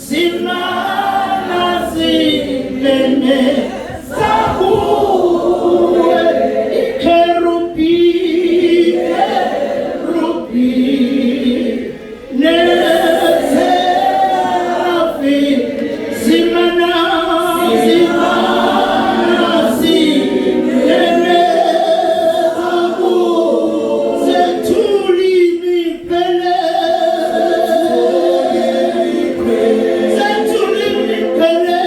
simama zilene zakuwe kerubi nezerafi simama zilene zakuwe zetuli mipele zetuli mipele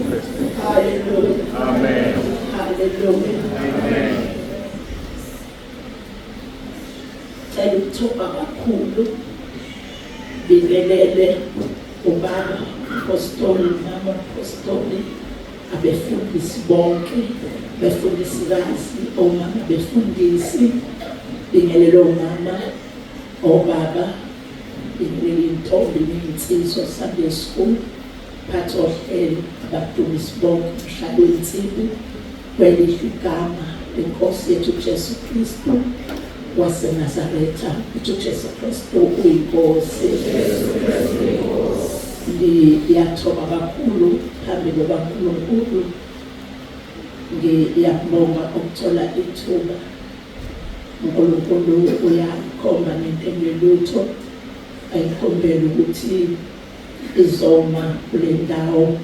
Hallelujah. Amen. Hallelujah. Amen. Cela ukuthoba kakhulu bingelele ubaba apostoli mama apostoli abefundisi bonke befundisikazi omama befundisi bingelele omama obaba bingelele intombi nensizwa Sunday school phathi ohlelo abadumisi bonke mhlaba wensimbi kwelihle igama lenkosi yethu Jesu Kristu waseNazaretha. uJesu Kristu uyinkosi. Ngiyathoba kakhulu phambi kukaNkulunkulu, ngiyabonga ukuthola ithuba. uNkulunkulu uyakhomba nentengelutho ayikhombela ukuthi izoma kule ndawo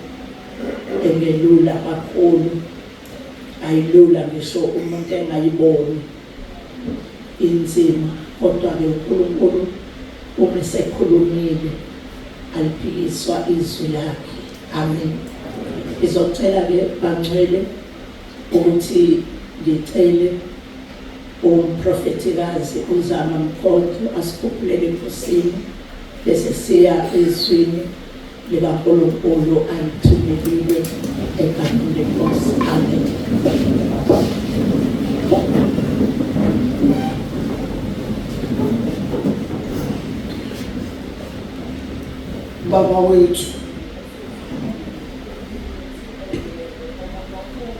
engelula kakhulu, ayilula ngisho umuntu engayiboni inzima, kodwa-ke uNkulunkulu uma esekhulumile aliphikiswa izwi lakhe. Amen. Ngizocela-ke bangcwele ukuthi ngicele umprofetikazi uZama Mkhonto asikhuphulele enkosini bese siya ezwini likaNkulunkulu alithumelile egameni lenkosi. Amen. Baba wethu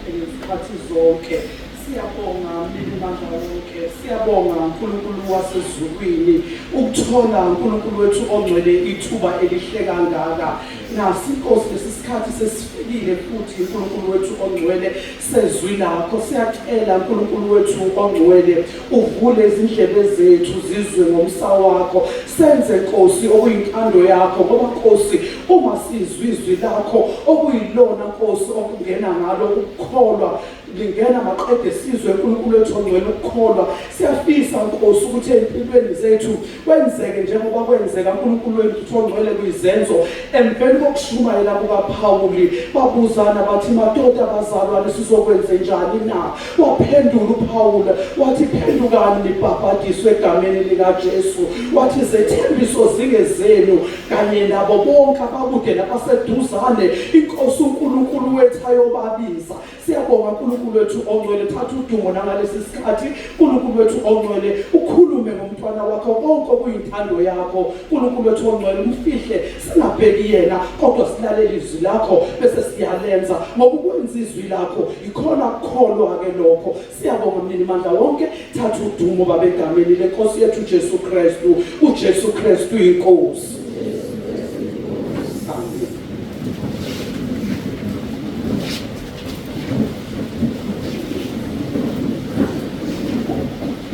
izikhathi zonke siyabonga mlimandla wonke, siyabonga uNkulunkulu wasezulwini ukuthola uNkulunkulu wethu ongcwele ithuba elihle kangaka. Nasi Nkosi lesikhathi sesifikile futhi uNkulunkulu wethu ongcwele sezwi lakho. Siyacela uNkulunkulu wethu ongcwele uvule izindlebe zethu zizwe ngomsa wakho, senze Nkosi okuyinkando yakho, ngoba Nkosi uma sizwi izwi lakho okuyilona Nkosi okungena ngalo ukukholwa lingena maqede sizwe uNkulunkulu wethu ongcwele ukukholwa. Siyafisa Nkosi ukuthi empilweni zethu kwenzeke njengoba kwenzeka uNkulunkulu wethu ongcwele kuyizenzo emveni kokushumayela kukaPawuli. Babuzana bathi madoda bazalwane sizokwenze njani na? Waphendula uPawuli wathi phendukani nibhabhadiswe egameni likaJesu, wathi zethembiso zike zenu kanye nabo bonke abakude nabaseduzane inkosi uNkulunkulu wethu ayobabiza. Siyabonga uNkulunkulu wethu ongcwele, thatha udumo nangalesi sikhathi uNkulunkulu wethu ongcwele ukhulume ngomntwana wakho konke okuyinthando yakho. uNkulunkulu wethu ongcwele umfihle singabheki yena kodwa silalele izwi lakho bese siyalenza ngoba ukwenza izwi lakho ikhona kukholwa-ke lokho. Siyabonga mninimandla wonke, thatha udumo baba egameni lenkosi yethu Jesu Kristu. uJesu Kristu inkosi.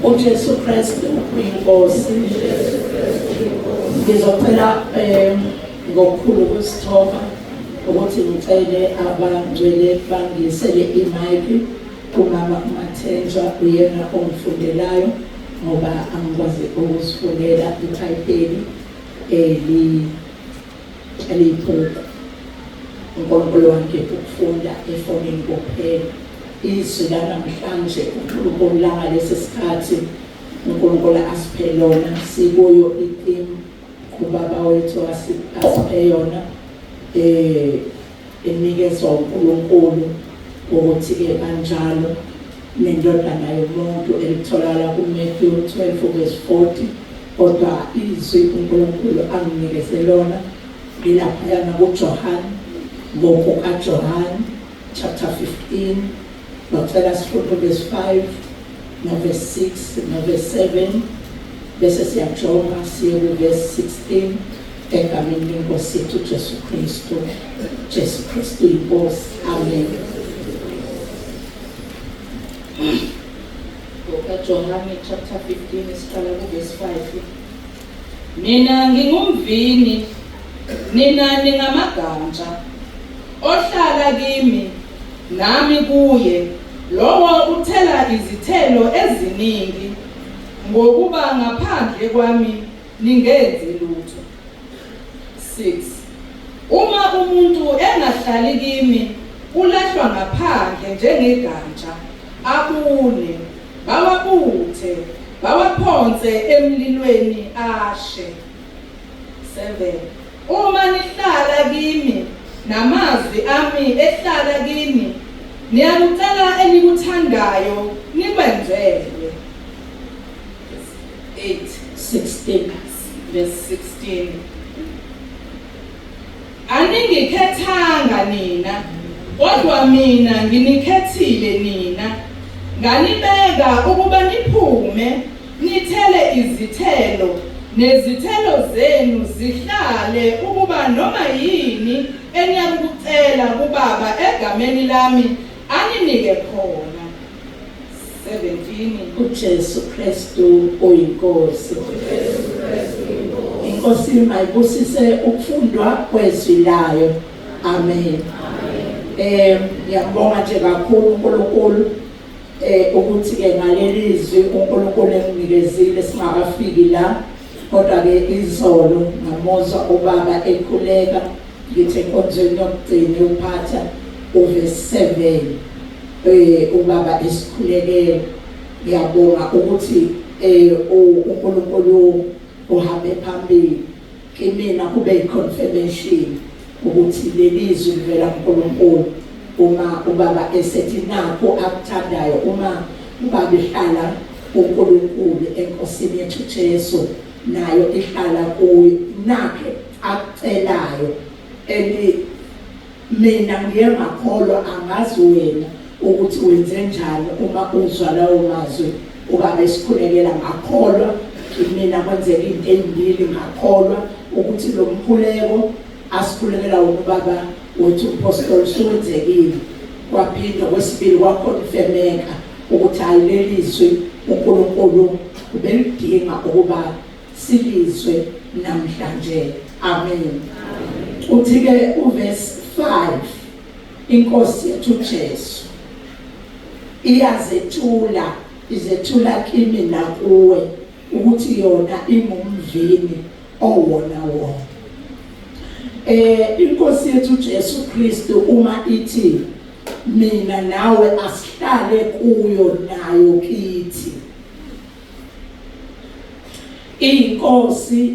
uJesu Kristu uyinkosi. Ngizocela ngokukhulu kusithoba ukuthi ngicele abangcwele bangisele imike kumama uMathenjwa, uyena ongifundelayo ngoba angikwazi ukusifundela iThayipeli eliyiphupho. uNkulunkulu wakhe ukufunda efonini kuphela. Izwi lanamhlanje uNkulunkulu langalesi sikhathi uNkulunkulu asiphe lona, sikuyo itimu kubaba wethu asiphe yona enikezwa uNkulunkulu ukuthi-ke kanjalo nendodana yomuntu elitholakala kuMathew 12:40. Kodwa izwi uNkulunkulu anginikeze lona lilaphayana kuJohane, ngokukaJohane chapter 15 ngicela sifunde verse 5 verse 6 verse 7 bese siyajonga siye verse 16 egameni lenkosi yethu Jesu Kristu. Jesu Kristu inkosi. Amen. Johane chapter 15 siqala verse 5. Mina ngingumvini, nina ningamaganja. Ohlala kimi nami kuye, lowo uthela izithelo eziningi, ngokuba ngaphandle kwami ningenzi lutho. 6. Uma umuntu engahlali kimi ulahlwa ngaphandle njengeganja, abune, bawabuthe, bawaphonse emlilweni ashe. 7. Uma nihlala kimi, namazwi ami ehlala kini, niyakucela enikuthandayo nikwenzele. 16. Verse 16. Aningikhethanga nina, kodwa mina nginikhethile nina, nganibeka ukuba niphume, nithele izithelo, nezithelo zenu zihlale ukuba noma yini eniyakucela kuBaba egameni lami aninike khona. 17. uJesu Kristu oyinkosi. Inkosi mayibusise ukufundwa kwezwi layo. Amen. Ngiyabonga nje kakhulu uNkulunkulu ukuthi ke ngalelizwi uNkulunkulu enginikezile singakafiki la, kodwa ke izolo ngamuzwa ubaba ekhuleka ngithi enkonzweni yokugcina uphatha uverse 7. Ubaba esikhulekele. Ngiyabonga ukuthi uNkulunkulu uhambe phambili kimina kube i-confirmation ukuthi lelizwi livela kuNkulunkulu. Uma ubaba esethi nakho akuthandayo, uma ubaba ehlala uNkulunkulu enkosini yethu Jesu, nayo ihlala kuyo, nakhe akucelayo. Mina ngiye ngakholwa, angazi wena ukuthi wenze njani uma uzwa lawo mazwi ubaba esikhulekela. Ngakholwa mina kwenzeka into ezimbili, ngakholwa ukuthi lo mkhuleko asikhulekela ubaba wethu uPastoral siwenzekile, kwaphinda kwesibili kwakonfirmeka ukuthi hayi lelizwi uNkulunkulu ubelidinga ukuba silizwe namhlanje. Amen. Uthi-ke uverse 5, inkosi yethu Jesu izethula kimi nakuwe ukuthi yona ingumvini owona wona. Inkosi yethu Jesu Kristu uma ithi mina nawe asihlale kuyo nayo kithi. Inkosi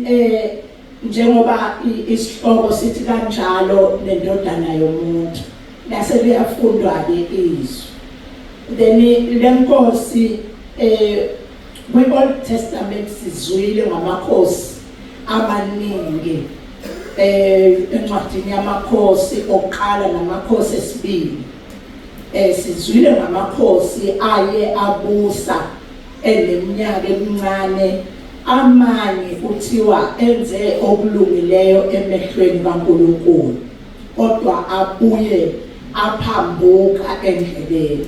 njengoba isihloko sithi kanjalo nendodana yomuntu, lase liyafundwa ke izwi. Then lenkosi kwi-Old Testament sizwile ngamakhosi amaningi encwadini yamakhosi okuqala namakhosi esibili. Sizwile ngamakhosi aye abusa eneminyaka emincane, amanye kuthiwa enze okulungileyo emehlweni kaNkulunkulu, kodwa abuye aphambuka endleleni.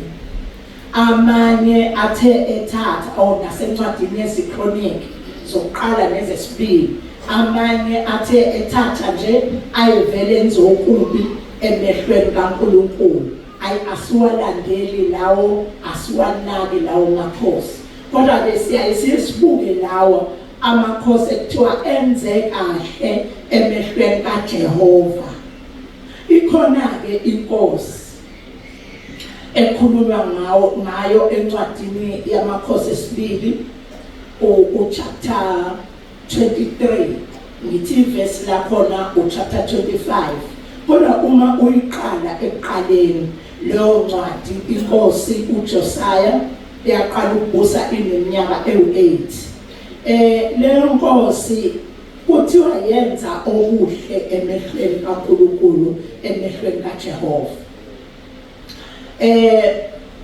Amanye athe ethatha nasencwadini yezikroniki zokuqala nezesibili, amanye athe ethatha nje ayevele enze okubi emehlweni kaNkulunkulu. Asiwalandeli lawo, asiwanaki lawo makhosi, kodwa besiyaye sibuke lawo amakhosi ekuthiwa enze kahle emehlweni kaJehova. Ikhona-ke inkosi ekhulunywa ngayo encwadini yamakhosi esibili chapter 23, ngithi verse lakhona chapter 25. Kodwa uma uyiqala ekuqaleni leyo ncwadi, inkosi uJosiah yaqala ukubusa ineminyaka ewu-8. Leyo nkosi kuthiwa yenza okuhle emehlweni kaNkulunkulu, emehlweni kaJehova.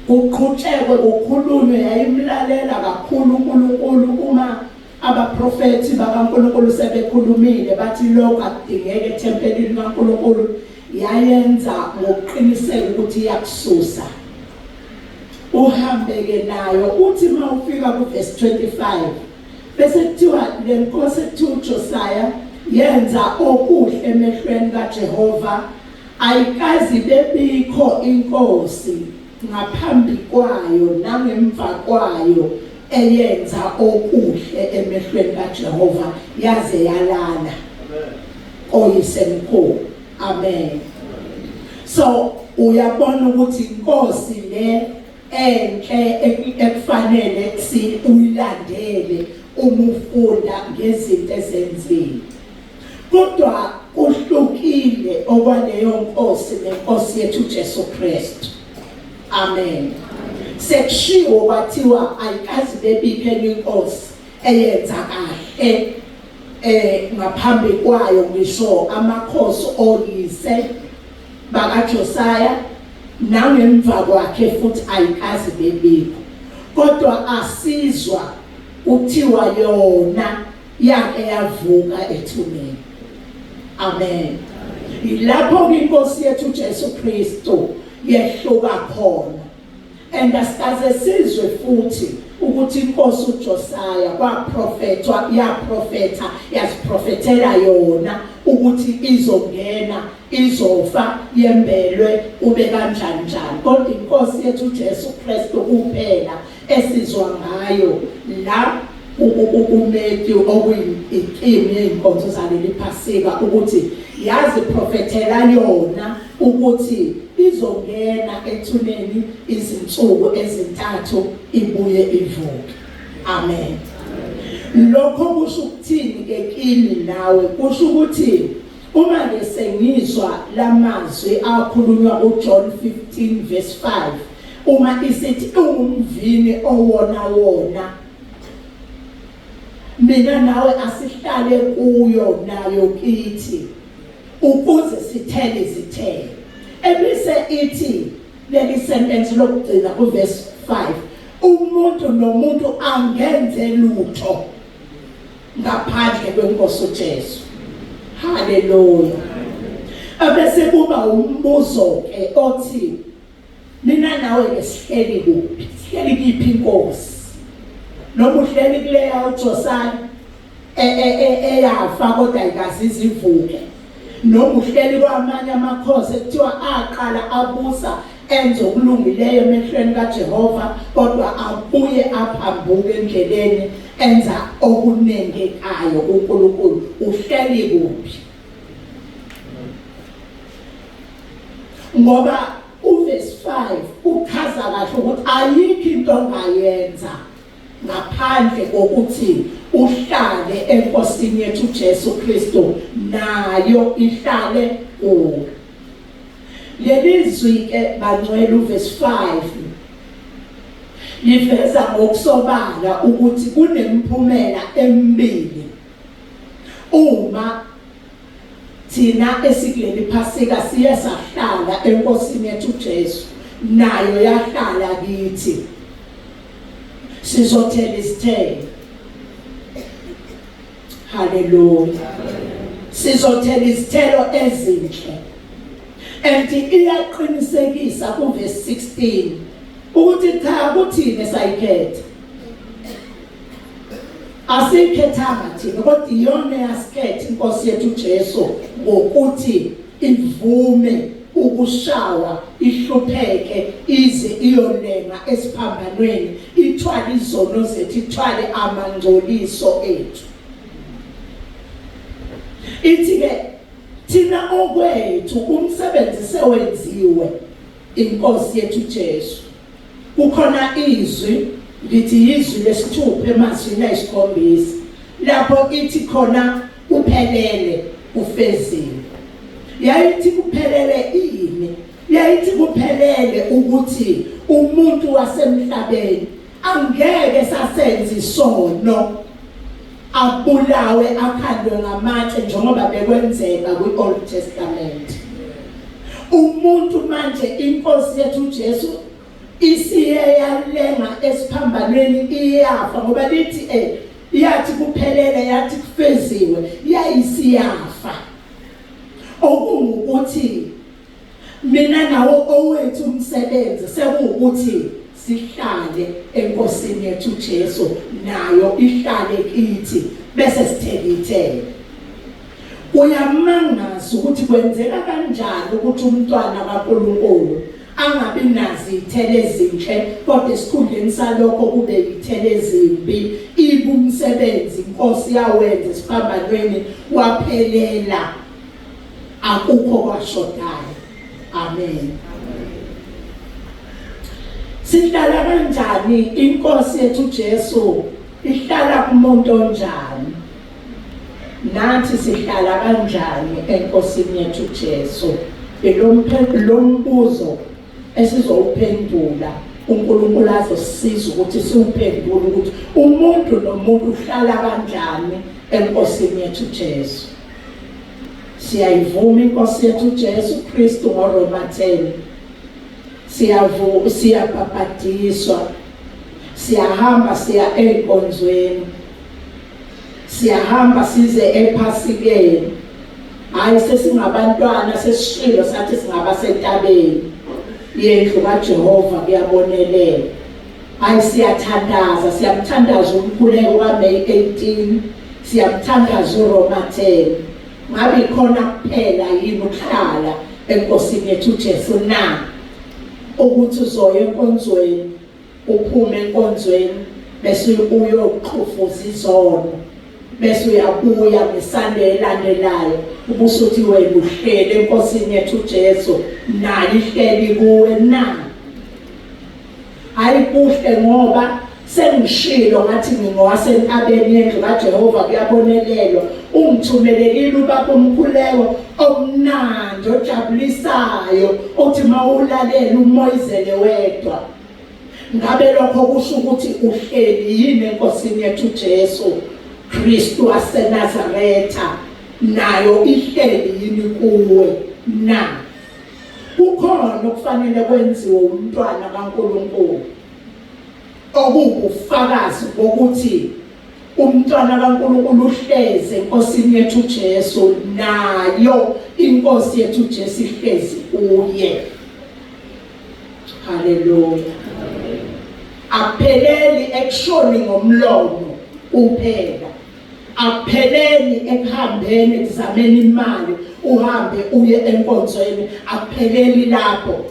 Kuqhutshekwe kukhulunywe, yayimlalela kakhulu uNkulunkulu. Uma abaprofethi bakaNkulunkulu sebekhulumile bathi lokhu akudingeke ethempelini kaNkulunkulu, yayenza ngokuqiniseka ukuthi iyakususa. Uhambe-ke nayo uthi uma ufika kuverse 25 bese kuthiwa le nkosi ekuthiwa uJosiah yenza okuhle emehlweni kaJehova, ayikazi bebikho inkosi ngaphambi kwayo nangemva kwayo eyenza okuhle emehlweni kaJehova yaze yalala. Amen. Oyisemkhulu. Amen. So uyabona ukuthi inkosi le enhle ekufanele uyilandele uma ufunda ngezinto ezenziwe. Kodwa kuhlukile okwaleyo nkosi nenkosi yethu Jesu Kristu. Amen. Sekushiwo kwathiwa ayikazi bebikho enye inkosi eyenza kahle ngaphambi kwayo ngisho amakhosi oyise bakaJosiah nangemva kwakhe futhi ayikazi bebikho. Kodwa asizwa kuthiwa yona yake yavuka ethuneni. Amen. Ilapho inkosi yethu Jesu Kristu yehluka khona. And asikaze sizwe futhi ukuthi inkosi uJosiah yaziprofethela yona ukuthi izongena izofa yembelwe ube kanjani njani. Kodwa inkosi yethu Jesu Kristu kuphela esizwa ngayo la uMatthew okuyinkimu yeinkonzo zaleli Phasika ukuthi yaziprofethela yona ukuthi izongena ethuneni izinsuku ezintathu ibuye ivuke. Amen. Lokho kusho ukuthini ke kimi nawe? Kusho ukuthi uma ngesengizwa lamazwi akhulunywa kuJohn 15 verse 5 uma isithi ungumvini owona mina nawe asihlale kuyo nayo kithi ukuze sithele izithelo. Ebese ithi leli sentence lokugcina ku verse 5 umuntu nomuntu angenze lutho ngaphandle kwenkosi uJesu. Hallelujah. Abese kuba umbuzo ke othi mina nawe ngesihleli kuphi? Sihleli kiphi inkosi? Noma uhleli kuleya uJosiah eyafa kodwa ayikazi izivuke. Noma uhleli kwamanye amakhosi ekuthiwa aqala abusa enze okulungileyo emehlweni kaJehova kodwa abuye aphambuke endleleni enza okunengekayo kuNkulunkulu. Uhleli kuphi? Ngoba uverse 5 uchaza kahle ukuthi ayikho into ongayenza ngaphandle kokuthi uhlale enkosini yethu Jesu Kristu nayo ihlale kuwe. Leli zwi ke bangcwele uverse 5 liveza ngokusobala ukuthi kunemphumela emibili uma thina esikuleli Phasika siye sahlala enkosini yethu Jesu nayo yahlala kithi. Sizothela izithelo. Hallelujah. Sizothela izithelo ezinhle. And iyaqinisekisa ku verse 16 ukuthi cha kuthini sayikhetha. Asikhethanga thina kodwa iyona yasikhetha inkosi yethu Jesu ngokuthi ivume ukushawa ihlupheke ize iyolenga esiphambanweni ithwala izono zethu ithwale amangcoliso ethu. Ithi ke thina okwethu umsebenzi sewenziwe inkosi yethu Jesu. Kukhona izwi lithi izwi lesithupha emazwini ayisikhombisa lapho ithi khona uphelele ufeziwe. Yayithi kuphelele ini? Yayithi kuphelele ukuthi umuntu wasemhlabeni angeke sasenza isono abulawe akhandwe ngamatshe njengoba bekwenzeka kwi-Old Testament. Umuntu manje inkosi yethu Jesu isiye yalenga esiphambanweni iyafa ngoba lithi yathi kuphelele yathi kufeziwe yayisiyafa. Okungukuthi mina nawo owethu umsebenzi sekuwukuthi sihlale enkosini yethu Jesu nayo ihlale kithi bese sithekithele. Kuyamangaza ukuthi kwenzeka kanjani ukuthi umntwana kaNkulunkulu angabi nazi izithelo ezinhle kodwa esikhundleni salokho kube izithelo ezimbi. Ibumsebenzi inkosi yawenza esiphambanweni waphelela akukho kwashodayo. Amen. sihlala kanjani inkosi yethu Jesu ihlala kumuntu onjani nathi sihlala kanjani enkosini yethu Jesu lo mbuzo esizowuphendula uNkulunkulu azosisiza ukuthi siwuphendule ukuthi umuntu nomuntu uhlala kanjani enkosini yethu Jesu. Siyayivuma inkosi yethu Jesu Kristu ngoRoma 10. Siyabhabhadiswa, siyahamba siya enkonzweni, siyahamba size ephasikeni. Hayi sesingabantwana sesishilo sathi singabasentabeni yendlu kaJehova kuyabonelela. Hayi siyathandaza, siyamthandaza umkhuleko kaMay 18, siyamthandaza uRoma 10. Ngabe khona kuphela yini ukuhlala enkosini yethu Jesu na ukuthi uzoya enkonzweni uphume enkonzweni bese uyoxhufuza izono bese uyabuya ngesande elandelayo ubusuthi wena uhlele enkosini yethu Jesu nayo ihleli kuwe na. Hayi kuhle ngoba sengishilo ngathi ngingowasentabeni yendlu kaJehova kuyabonelelwa ungithumelelile ubaba umkhuleko omnandi ojabulisayo othi mawulalela umoyizele wedwa. Ngabe lokho kusho ukuthi uhleli yini enkosini yethu Jesu Kristu waseNazaretha nayo ihleli yini kuwe na. Kukhona okufanele kwenziwe umntwana kaNkulunkulu okubufakazi bokuthi umntwana kaNkulunkulu uhleze enkosini yethu Jesu nayo inkosi yethu Jesu ihlezi kuye. Haleluya. Apheleli ekushoni ngomlomo uphela, apheleli ekuhambeni ekuzameni imali uhambe uye enkonzweni, apheleli lapho.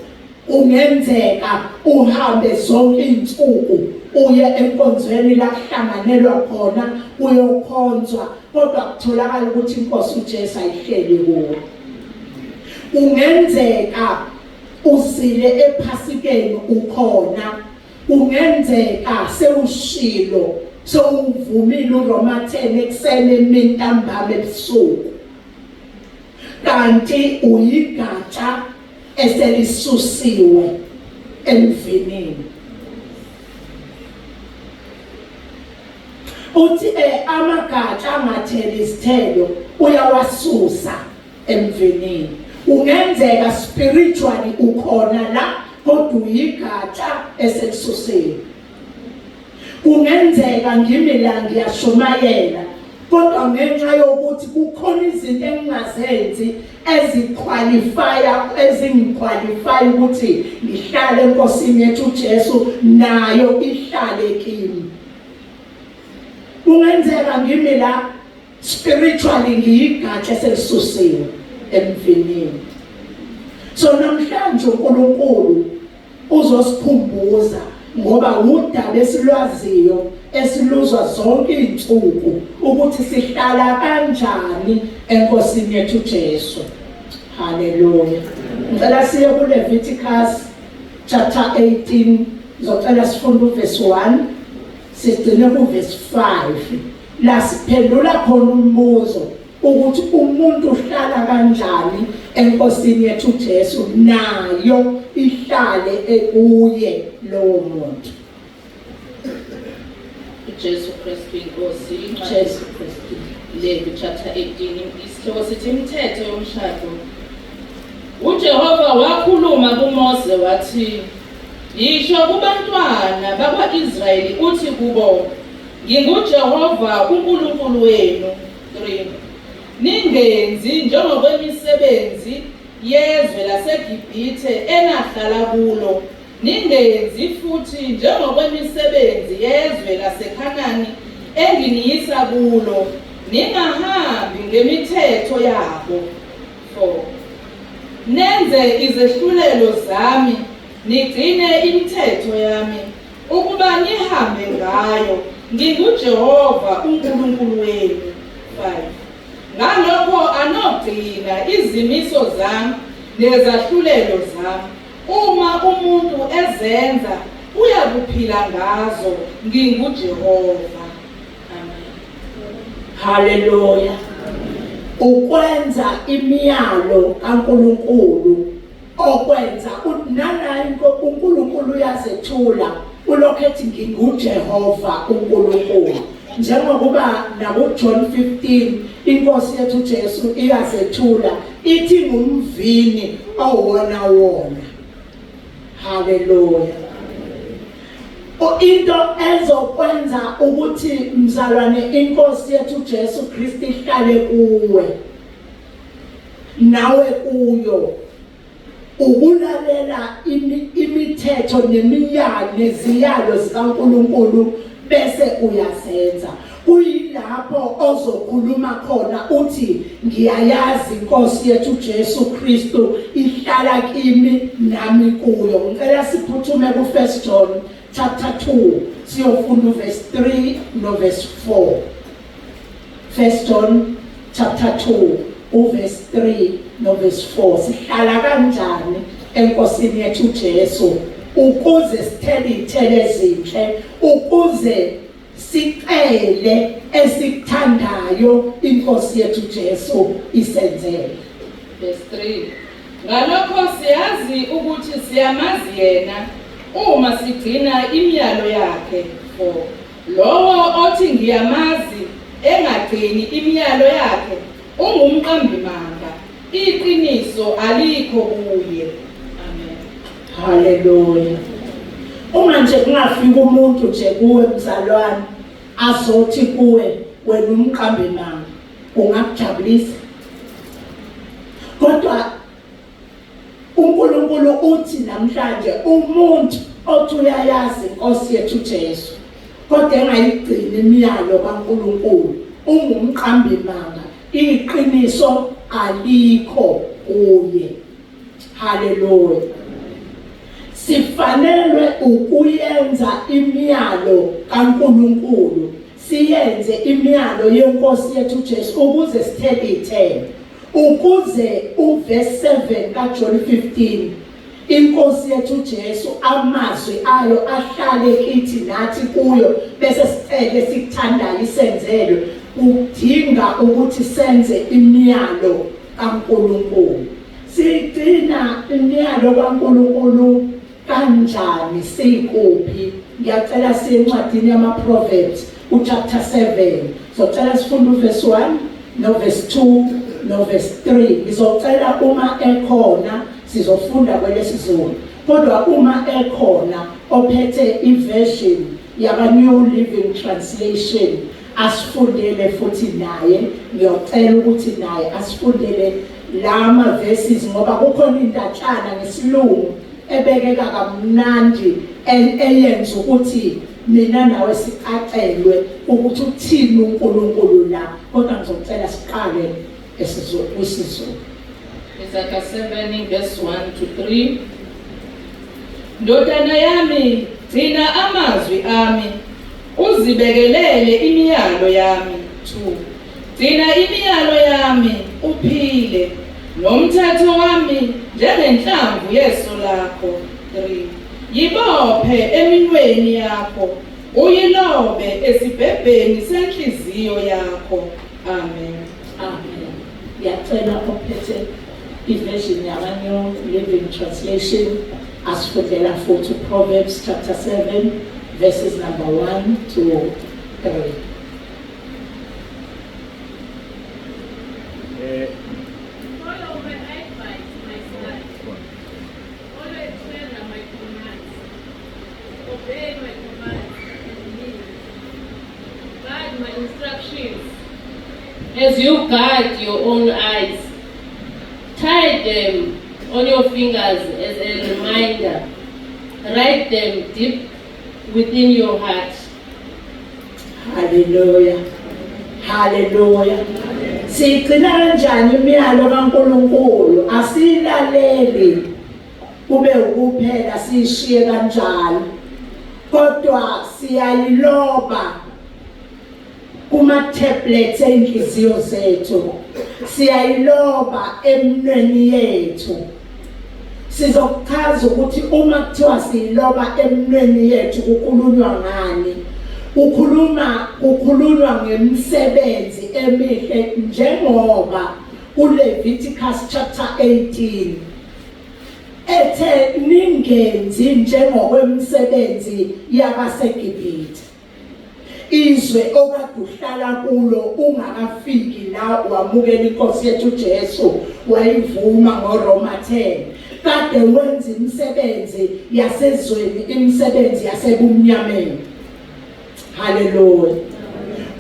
Ungenzeka uhambe zonke izinsuku uye enkonzweni la kuhlanganelwa khona uyokhonzwa kodwa kutholakala ukuthi inkosi uJesu ayihleli kuwe. Ungenzeka usile ephasikeni ukhona, ungenzeka sewushilo sewuvumile uRoma 10 ekuseni emini ntambama ebusuku kanti uyigatsha eselisusiwe emvinini. Uthi amagatsha angatheli isithelo uyawasusa emvinini. Ungenzeka spiritually ukhona la kodwa uyigatsha eselisusiwe. Kungenzeka ngimi la ngiyashumayela kodwa ngenxa yokuthi kukhona izinto engingazenzi ezingiqualify ukuthi ngihlale enkosini yethu Jesu nayo ihlale kimi. Kungenzeka ngimi la spiritually ngiyigatsha eselisusiwe emvinini. So namhlanje uNkulunkulu uzosikhumbuza ngoba udaba esilwaziyo esiluzwa zonke izinsuku ukuthi sihlala kanjani enkosini yethu Jesu. Haleluya. Ngicela siye kuLeviticus chapter 18 ngizocela sifunde uverse 1 sigcine kuverse 5 la siphendula khona umbuzo ukuthi umuntu uhlala kanjani enkosini yethu Jesu nayo ihlale ekuye lowo muntu. Jesu Kristu inkosi. Jesu Kristu. Levi chapter 18 isihloko sithi imithetho yomshado. uJehova wakhuluma kuMose wathi, yisho kubantwana bakwa-Israyeli uthi kubo, nginguJehova uNkulunkulu wenu. 3. Ningenzi njengokwemisebenzi yezwe laseGibhithe enahlala kulo, ningenzi futhi njengokwemisebenzi yezwe laseKhanani enginiyisa kulo, ningahambi ngemithetho yabo. 4. Nenze izehlulelo zami, nigcine imithetho yami, ukuba nihambe ngayo, nginguJehova uNkulunkulu wenu. 5. Ngalokho anogcina izimiso zami nezahlulelo zami. Uma umuntu ezenza uyakuphila ngazo nginguJehova. Amen. Hallelujah. Ukwenza imiyalo kaNkulunkulu okwenza nanayi uNkulunkulu uyazethula ulokhu ethi nginguJehova uNkulunkulu. Njengokuba nakuJohn 15 inkosi yethu Jesu iyazethula ithi ngumvini owona wona. Hallelujah. Into ezokwenza ukuthi mzalwane inkosi yethu Jesu Kristu ihlale kuwe nawe kuyo ukulalela imithetho neziyalo zikaNkulunkulu bese uyazenza. Kuyilapho ozokhuluma khona uthi ngiyayazi inkosi yethu Jesu Kristu ihlala kimi nami kuyo. Ngicela siphuthume ku1 John chapter 2 siyofunda verse 3 no verse 4. 1 John chapter 2 verse 3 no verse 4. Sihlala kanjani enkosini yethu Jesu ukuze sithele ithele ezinhle, ukuze sicele esikuthandayo inkosi yethu Jesu isenzele. Verse 3. Ngalokho siyazi ukuthi siyamazi yena uma sigcina imiyalo yakhe. 4. Lowo othi ngiyamazi engagcini imiyalo yakhe ungumqambimanga, iqiniso alikho kuye. Amen. Hallelujah. Uma nje kungafika umuntu nje kuwe mzalwane azothi kuwe wena umqambimanga ungakujabulisa. Kodwa uNkulunkulu uthi namhlanje umuntu othi uyayazi inkosi yethu Jesu kodwa engayigcini imiyalo kaNkulunkulu ungumqambimanga, iqiniso alikho kuye. Hallelujah. Sifanelwe ukuyenza imiyalo kaNkulunkulu, siyenze imiyalo yenkosi yethu Jesu ukuze sithele ithele, ukuze uverse 7 kaJohn 15 inkosi yethu Jesu amazwi ayo ahlale kithi nathi kuyo bese sicele sikuthandayo isenzele. Udinga ukuthi senze imiyalo kaNkulunkulu. Sigcina imiyalo kaNkulunkulu kanjani sikuphi? Ngiyacela siyencwadini yamaProverbs uchapter 7. Socela sifunde uverse 1 no verse 2 no verse 3. Ngizocela uma ekhona sizofunda kwelesizulu. Kodwa uma ekhona ophethe iversion yaka New Living Translation asifundele futhi naye. Ngiyocela ukuthi naye asifundele lama verses ngoba kukhona indatshana ngesilungu ebekeka kamnandi eyenza ukuthi mina nawe sicacelwe ukuthi uthini uNkulunkulu la. Kodwa ngizocela siqale isizulu. Isaiah 7 verse 1 to 3. Ndodana yami, gcina amazwi ami, uzibekelele imiyalo yami. 2. Gcina imiyalo yami uphile, nomthetho wami njengenhlamvu yeso lakho. 3. Yibophe eminweni yakho, uyilobe esibhebheni senhliziyo yakho. Amen. Amen. Ngiyacela ophethe iversion yaka New Living Translation asifundela futhi Proverbs chapter 7 verses number 1 to 3. Follow my advice, my son. Always treasure my commands. Obey my commands and live. Guard my instructions. As you guard your own eyes, tie them on your fingers as a reminder. Write them deep within your heart. Hallelujah. Hallelujah. Sigcina kanjani imiyalo kaNkulunkulu? Asilaleli kube ukuphela sishiye kanjalo. Kodwa siyayiloba kuma tablets enhliziyo zethu. Siyayiloba eminweni yethu. sizokuchaza ukuthi uma kuthiwa siloba emnweni yethu kukhulunywa ngani. Kukhulunywa ngemisebenzi emihle njengoba uLeviticus chapter 18 ethe ningenzi njengokwemisebenzi yabaseGibhithe. Izwe okaduhlala kulo ungakafiki la wamukela inkosi yethu Jesu wayivuma ngoRoma 10. Kade wenza imisebenzi yasezweni, imisebenzi yasebumnyameni. Hallelujah.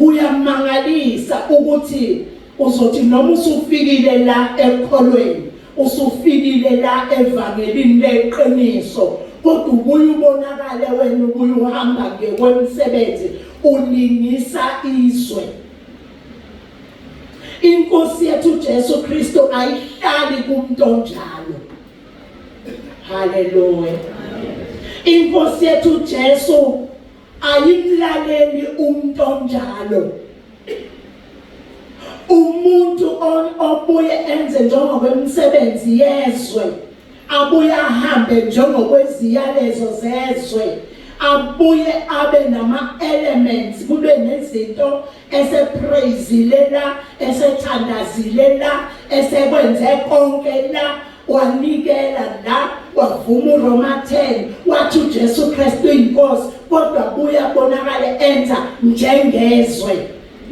Uyamangalisa ukuthi uzothi noma usufikile la ekholweni, usufikile la evangelini leqiniso, kodwa ubuye ubonakale wena ubuye uhamba ngekwemisebenzi ulingisa izwe. Inkosi yethu Jesu Kristo ayihlali kumuntu onjalo. Hallelujah. Inkosi yethu Jesu ayimlaleli umuntu onjalo. Umuntu obuye enze njengokwemisebenzi yezwe, abuye ahambe njengokweziyalezo zezwe, abuye abe nama elements, kube nezinto esepraisile la, esethandazile la, esekwenze konke la, wanikela la, wavuma uRoma 10, wathi uJesu Kristu inkosi, kodwa abuye abonakale enza njengezwe.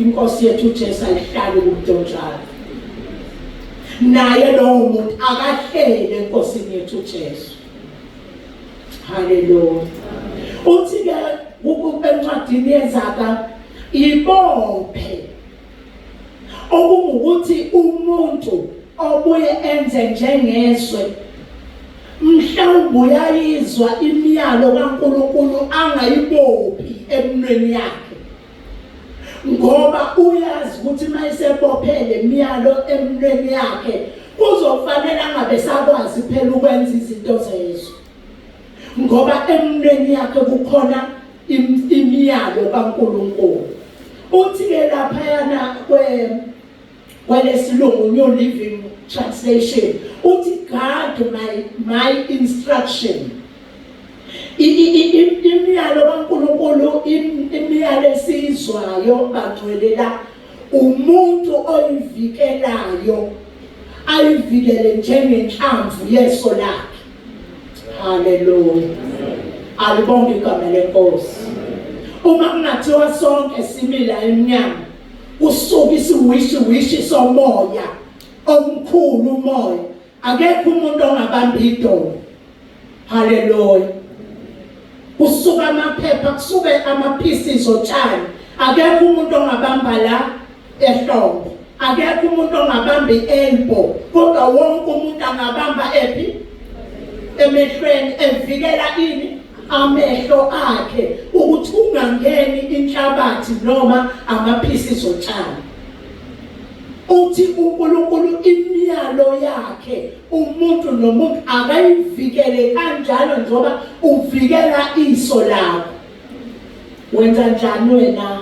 Inkosi yethu Jesu ayihlali kumuntu onjalo. Naye lowo muntu akahlele enkosini yethu Jesu. Hallelujah. Uthi-ke encwadini yeZaga ibophe okungukuthi umuntu obuye enze njengezwe mhlawumbe uyayizwa imiyalo kaNkulunkulu angayibophi emnweni yakhe, ngoba uyazi ukuthi mayisebophele imiyalo emnweni yakhe kuzofanele angabe sakwazi phela ukwenza izinto zezwe, ngoba emnweni yakhe kukhona imiyalo kaNkulunkulu. Uthi-ke laphayana kwelesilungu New Living Translation uthi guard my instruction. Imiyalo kaNkulunkulu, imiyalo esizwayo bangcwelela umuntu oyivikelayo, ayivikele njengenhlamvu yeso lakhe. Hallelujah. Alibonge igama lenkosi. Uma kungathiwa sonke simila emnyango, kusuka isiwishi somoya omkhulu umoya, akekho umuntu ongabamba idolo. Hallelujah. Kusuka amaphepha, kusuke amapieces otshani, akekho umuntu ongabamba la ehlombe, akekho umuntu ongabamba i-elbow, kodwa wonke umuntu angabamba ephi? Emehlweni, evikela ini? Amehlo akhe ukuthi ungangeni inhlabathi noma amapieces otshani. Uthi uNkulunkulu imiyalo yakhe umuntu nomuntu akayivikele kanjalo njengoba uvikela iso lakho. Wenza njani wena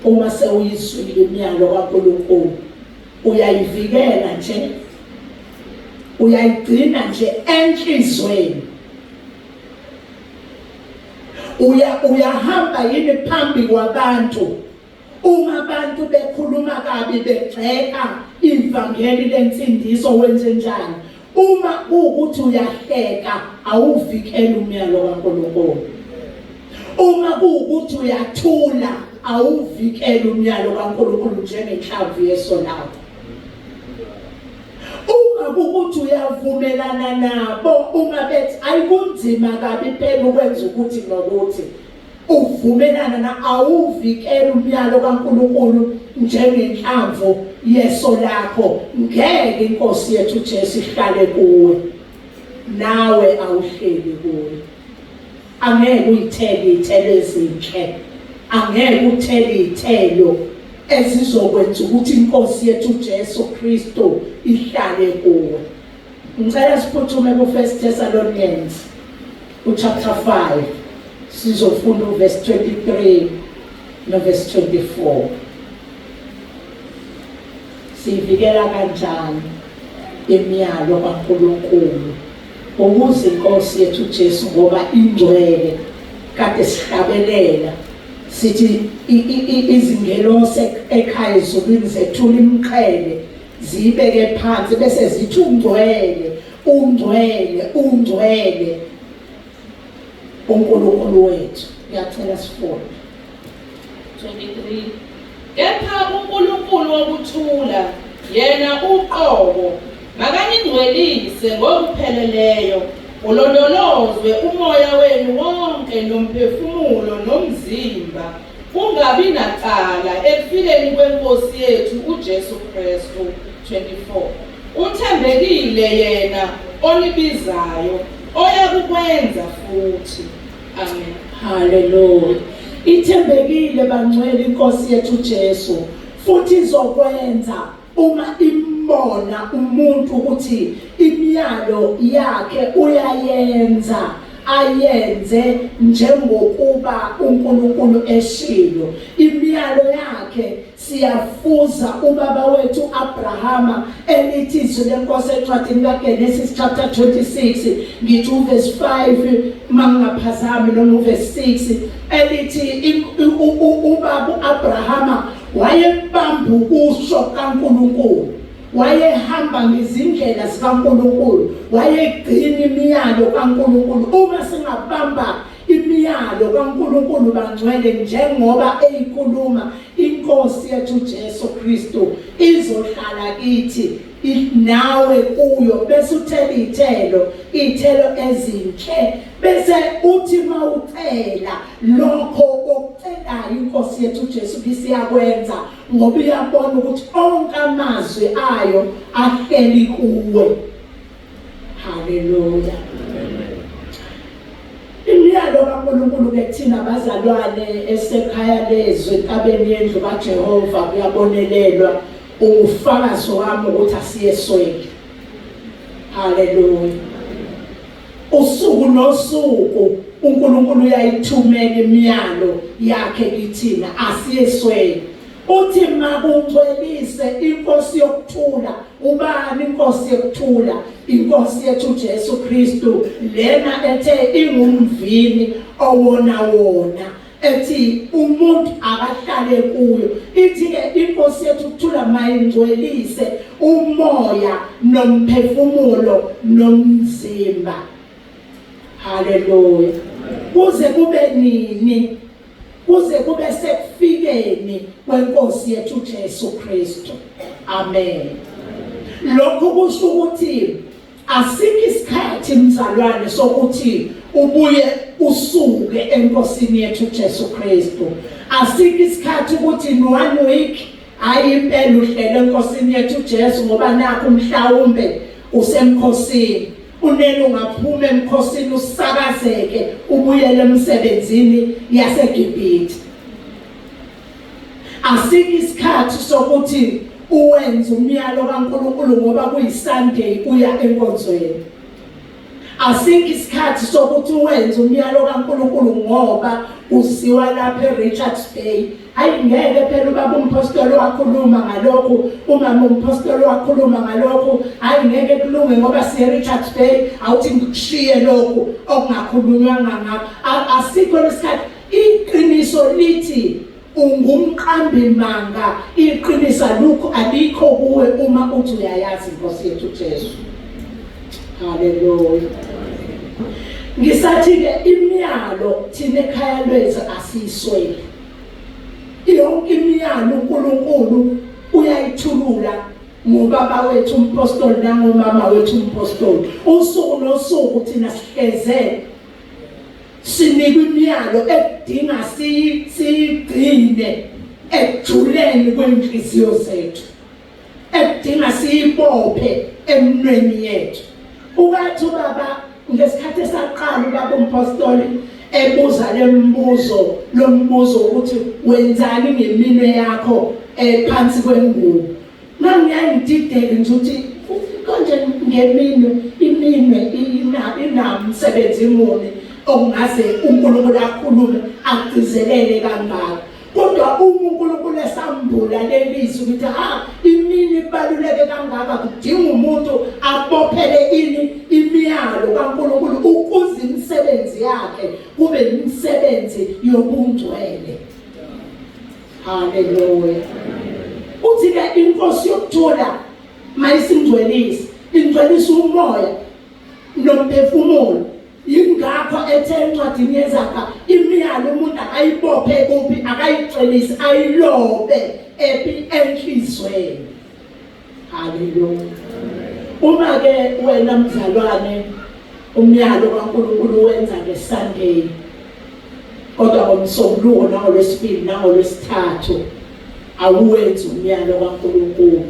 uma sewuyizwile imiyalo kaNkulunkulu? Uyayivikela nje, uyayigcina nje enhlizweni. Uyahamba yini phambi kwabantu uma abantu bekhuluma kabi begxeka ivangeli lensindiso, wenze njani? Uma kuukuthi uyahleka awuvikeli umyalo kaNkulunkulu. Uma kuukuthi uyathula awuvikeli umyalo kaNkulunkulu njengenhlamvu yeso lakho. Uma kuukuthi uyavumelana nabo, uma bethi ayikunzima kabi phela ukwenza ukuthi nokuthi, uvumelana na awuvikeli umyalo kaNkulunkulu njengenhlamvu yeso lakho, ngeke inkosi yethu Jesu ihlale kuwe, nawe awuhleli kuwe. Angeke uyithele izithelo ezinhle, angeke uthele izithelo ezizokwenza ukuthi inkosi yethu Jesu Kristo ihlale kuwe. Ngicela siphuthume ku1 Thessalonians chapter 5, sizofunda verse 23 no verse 24. Sivikela kanjani imiyalo kaNkulunkulu ukuze inkosi yethu Jesu ngoba ingcwele kade sihlabelela sithi izingelosi ekhaya ezulwini zethula imqhele zibeke phansi bese zithi ungcwele ungcwele ungcwele uNkulunkulu wethu. Ngiyacela sifunde 23. Kepha uNkulunkulu wokuthula yena uqobo makaningcwelise ngokupheleleyo ulondolozwe umoya wenu wonke nomphefumulo nomzimba kungabi nacala ekufileni kwenkosi yethu uJesu Kristu. 24. Uthembekile yena onibizayo oyakukwenza futhi. Amen. Hallelujah. Ithembekile bangcwele inkosi yethu Jesu futhi izokwenza uma imbona umuntu ukuthi imiyalo yakhe uyayenza ayenze njengokuba uNkulunkulu eshilo. Imiyalo yakhe siyafuza ubaba wethu Abrahama elithi izwi lenkosi encwadini kaGenesis chapter 26 ngithi verse 5 mangaphazami noma verse 6 elithi ubaba Abrahama wayebamba ukusho kaNkulunkulu, wayehamba ngezindlela zikaNkulunkulu, wayegcina imiyalo kaNkulunkulu. Uma singabamba imiyalo kaNkulunkulu bangcwele njengoba eyikhuluma inkosi yethu Jesu Kristu izohlala kithi nawe kuyo bese uthela iy'thelo ezinhle bese uthi mawucela lokho okucelayo inkosi yethu Jesu isiyakwenza ngoba uyabona ukuthi onke amazwi ayo ahleli kuwe. Haleluya. Imiyalo kaNkulunkulu ke thina bazalwane esekhaya lezwe enkabeni yendlu kaJehova kuyabonelelwa ufakazi wami ukuthi asiyeswele. Haleluya. Usuku nosuku uNkulunkulu uyayithumela imiyalo yakhe kithina asiyeswele. Uthi makungcwelise inkosi yokuthula. Ubani inkosi yokuthula? Inkosi yethu Jesu Kristu lena ethe ingumvini owona ethi umuntu akahlale kuyo. Ithi ke inkosi yethu ukuthula mayingcwelise umoya nomphefumulo nomzimba. Haleluya. Kuze kube nini? Kuze kube sekufikeni kwenkosi yethu Jesu Kristu. Amen. Lokho kusho ukuthi asikho isikhathi mzalwane sokuthi ubuye usuke enkosini yethu Jesu Kristu. Asikho isikhathi ukuthi in 1 week hayi impela uhlele enkosini yethu Jesu ngoba nakho mhlawumbe usemkhosini. Unene ungaphuma emkhosini usakazeke ubuyele emsebenzini yaseGibhithe. Asikho isikhathi sokuthi uwenze umyalo kaNkulunkulu ngoba kuyiSunday uya enkonzweni. Asikho isikhathi sokuthi uwenze umyalo kaNkulunkulu ngoba usiwa lapha eRichards Bay. Hayi ngeke phela ubaba umpostoli wakhuluma ngalokho, umama umpostoli wakhuluma ngalokho. Hayi ngeke kulunge ngoba siyeRichards Bay awuthi ngikushiye lokho okungakhulunywanga ngakho. Asikho lesikhathi. Iqiniso lithi ungumqambi manga, iqinisa lokho alikho kuwe uma uthi uyayazi inkosi yethu Jesu. Haleluya. Ngisathi ke imiyalo thina ekhaya lwethu asiyiswele. Yonke imiyalo uNkulunkulu uyayithulula ngobaba wethu umpostoli nangomama wethu umpostoli. Usuku nosuku thina sihleze sinikwe imiyalo edinga siyigcine ejuleni kwenhliziyo zethu, edinga siyibophe emnweni yethu. Ukathi baba ngesikhathi esaqala ubaba umpostoli ebuza lo mbuzo ukuthi wenzani ngeminwe yakho phansi kwengubo. Ngangiyangidideka nje ukuthi konje ngeminwe iminwe inamsebenzi muni okungaze uNkulunkulu akhulume agcizelele kangaka. Kodwa uNkulunkulu esambula lelizwi ukuthi imini ibaluleke kangaka kudinga umuntu abophele ini imiyalo kaNkulunkulu ukuze imisebenzi yakhe kube imisebenzi yobungcwele. Hallelujah. Uthi ke inkosi yokuthula mayisingcwelise, ingcwelisa umoya nomphefumulo. Yingakho ethe encwadini yeZaga imiyalo umuntu akayibophe kuphi, akayigcwelise, ayilobe enhlizweni. Hallelujah. Uma ke wena mzalwane umyalo kaNkulunkulu wenza ngeSunday, kodwa ngomsombuluko nangoLwesibili nangoLwesithathu awuwenzi umyalo kaNkulunkulu.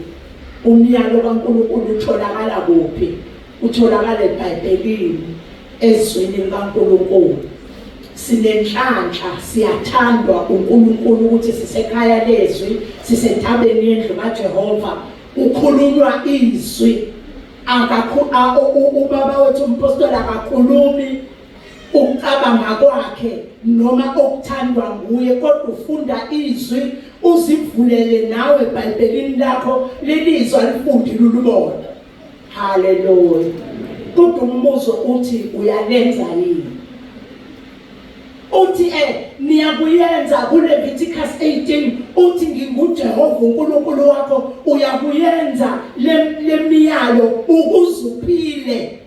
Umyalo kaNkulunkulu utholakala kuphi? Utholakala eBhayibhelini, ezwini likaNkulunkulu. Sinenhlanhla, siyathandwa uNkulunkulu ukuthi sisekhaya lezwi, sisentabeni yendlu kaJehova. Ukhulunywa izwi, ubaba wethu umpostoli akakhulumi ukucabanga kwakhe noma okuthandwa nguye, kodwa ufunda izwi, uzivulele nawe eBhayibhelini lakho lelizwa lifundile ulubona. Hallelujah. Kodwa umbuzo uthi uyalenza yini? Uthi niyakuyenza kuLeviticus 18 uthi nginguJehova uNkulunkulu wakho, uyakuyenza lemiyalo ukuze uphile.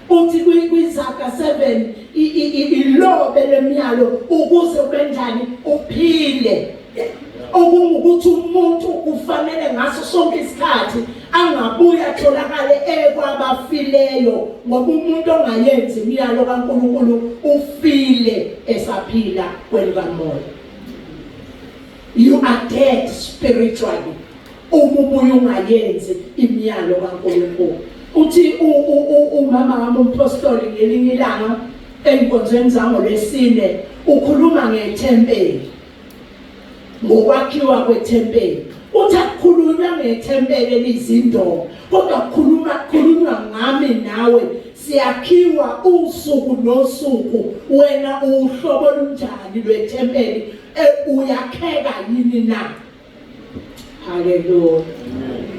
Uthi kwiZaga 7 ilobe lemiyalo ukuze ubenjani uphile. Okungukuthi umuntu kufanele ngaso sonke isikhathi angabuya atholakale ekwabafileyo, ngoba umuntu ongayenzi imiyalo kaNkulunkulu ufile esaphila kwelikamoya. You are dead spiritually uma ubuye ungayenzi imiyalo kaNkulunkulu. Uthi umama wami umpostoli ngelinye ilanga enkonzweni zangoLwesine ukhuluma ngethempeli, ngokwakhiwa kwethempeli. Uthi akukhulunywa ngethempeli elizindonga, kodwa kukhulunywa ngami nawe. Siyakhiwa usuku nosuku. Wena uhlobo olunjani lwethempeli? Uyakheka yini na? Hallelujah.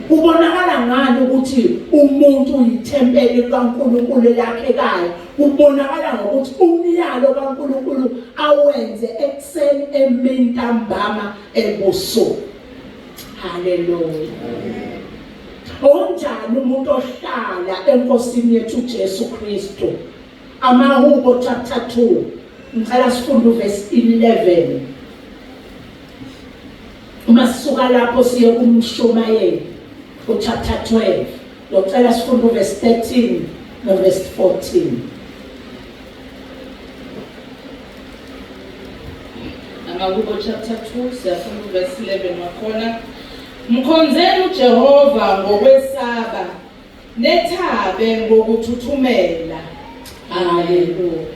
Kubonakala ngani ukuthi umuntu uyithempeli kaNkulunkulu elakhekayo? Kubonakala ngokuthi umyalo kaNkulunkulu awenze ekuseni, emini, ntambama, ebusuku. Hallelujah. Onjani umuntu ohlala enkosini yethu Jesu Kristu? Amahubo chapter 2. Ngicela sifunde verse 11. Uma sisuka lapho siye kuMshumayeli chapter 12. Ngicela sifunde verse 13 no verse 14. Amahubo chapter 2 siyafunda verse 11 wakhona. Mkhonzeni uJehova ngokwesaba, nethabe ngokuthuthumela. Hallelujah.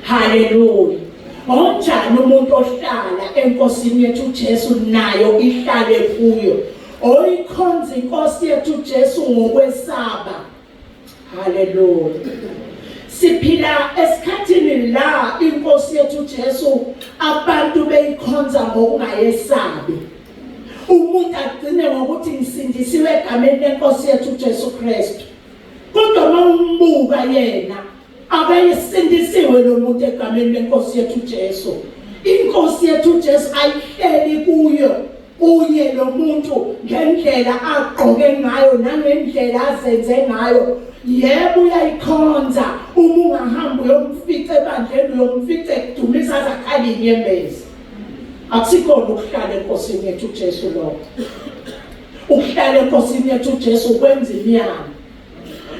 Hallelujah. Onjani umuntu ohlala enkosini yethu Jesu nayo ihlale kuyo? Oyikhonza inkosi yethu Jesu ngokwesaba. Hallelujah. Siphila esikhathini la inkosi yethu Jesu abantu beyikhonza ngokungayesabi. Umuntu agcine ngokuthi ngisindisiwe egameni lenkosi yethu Jesu Kristu, kodwa mawumbuka yena akayisindisiwe lo muntu egameni lenkosi yethu Jesu. Inkosi yethu Jesu ayihleli kuye lo muntu ngendlela agqoke ngayo nangendlela azenze ngayo. Yebo uyayikhonza, uma ungahamba uyomfica ebandleni uyomfica ekudumisa zakhala inyembezi. Akusikona ukuhlala enkosini yethu Jesu lokho. Ukuhlala enkosini yethu Jesu kwenza imiyalo.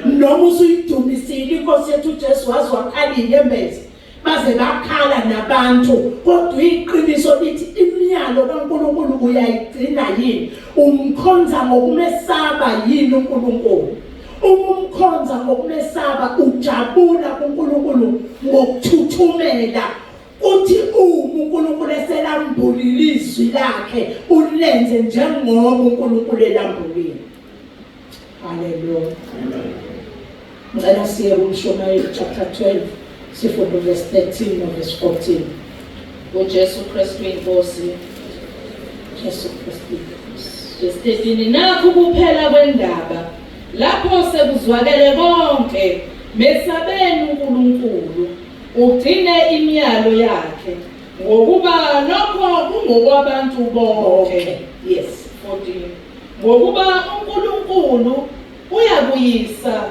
Noma usuyidumisile inkosi yethu Jesu wazi wakhala inyembezi, baze bakhala nabantu, kodwa iqiniso lithi imiyalo kaNkulunkulu uyayigcina yini? Umkhonza ngokumesaba yini uNkulunkulu? Umkhonza ngokumesaba, ujabula kuNkulunkulu ngokuthuthumela. Uthi uNkulunkulu eselambulile izwi lakhe ulenze njengoba uNkulunkulu elambulile. Hallelujah. Ngicela siye kuMshumayeli chapter 12 sifunde verse 13 no verse 14. uJesu Kristu inkosi. Jesu Kristu inkosi. Verse 13, nakho kuphela kwendaba lapho sekuzwakele konke mesabeni uNkulunkulu ugcine imiyalo yakhe ngokuba lokho kungokwabantu bonke. Yes, 14. Ngokuba uNkulunkulu uyabuyisa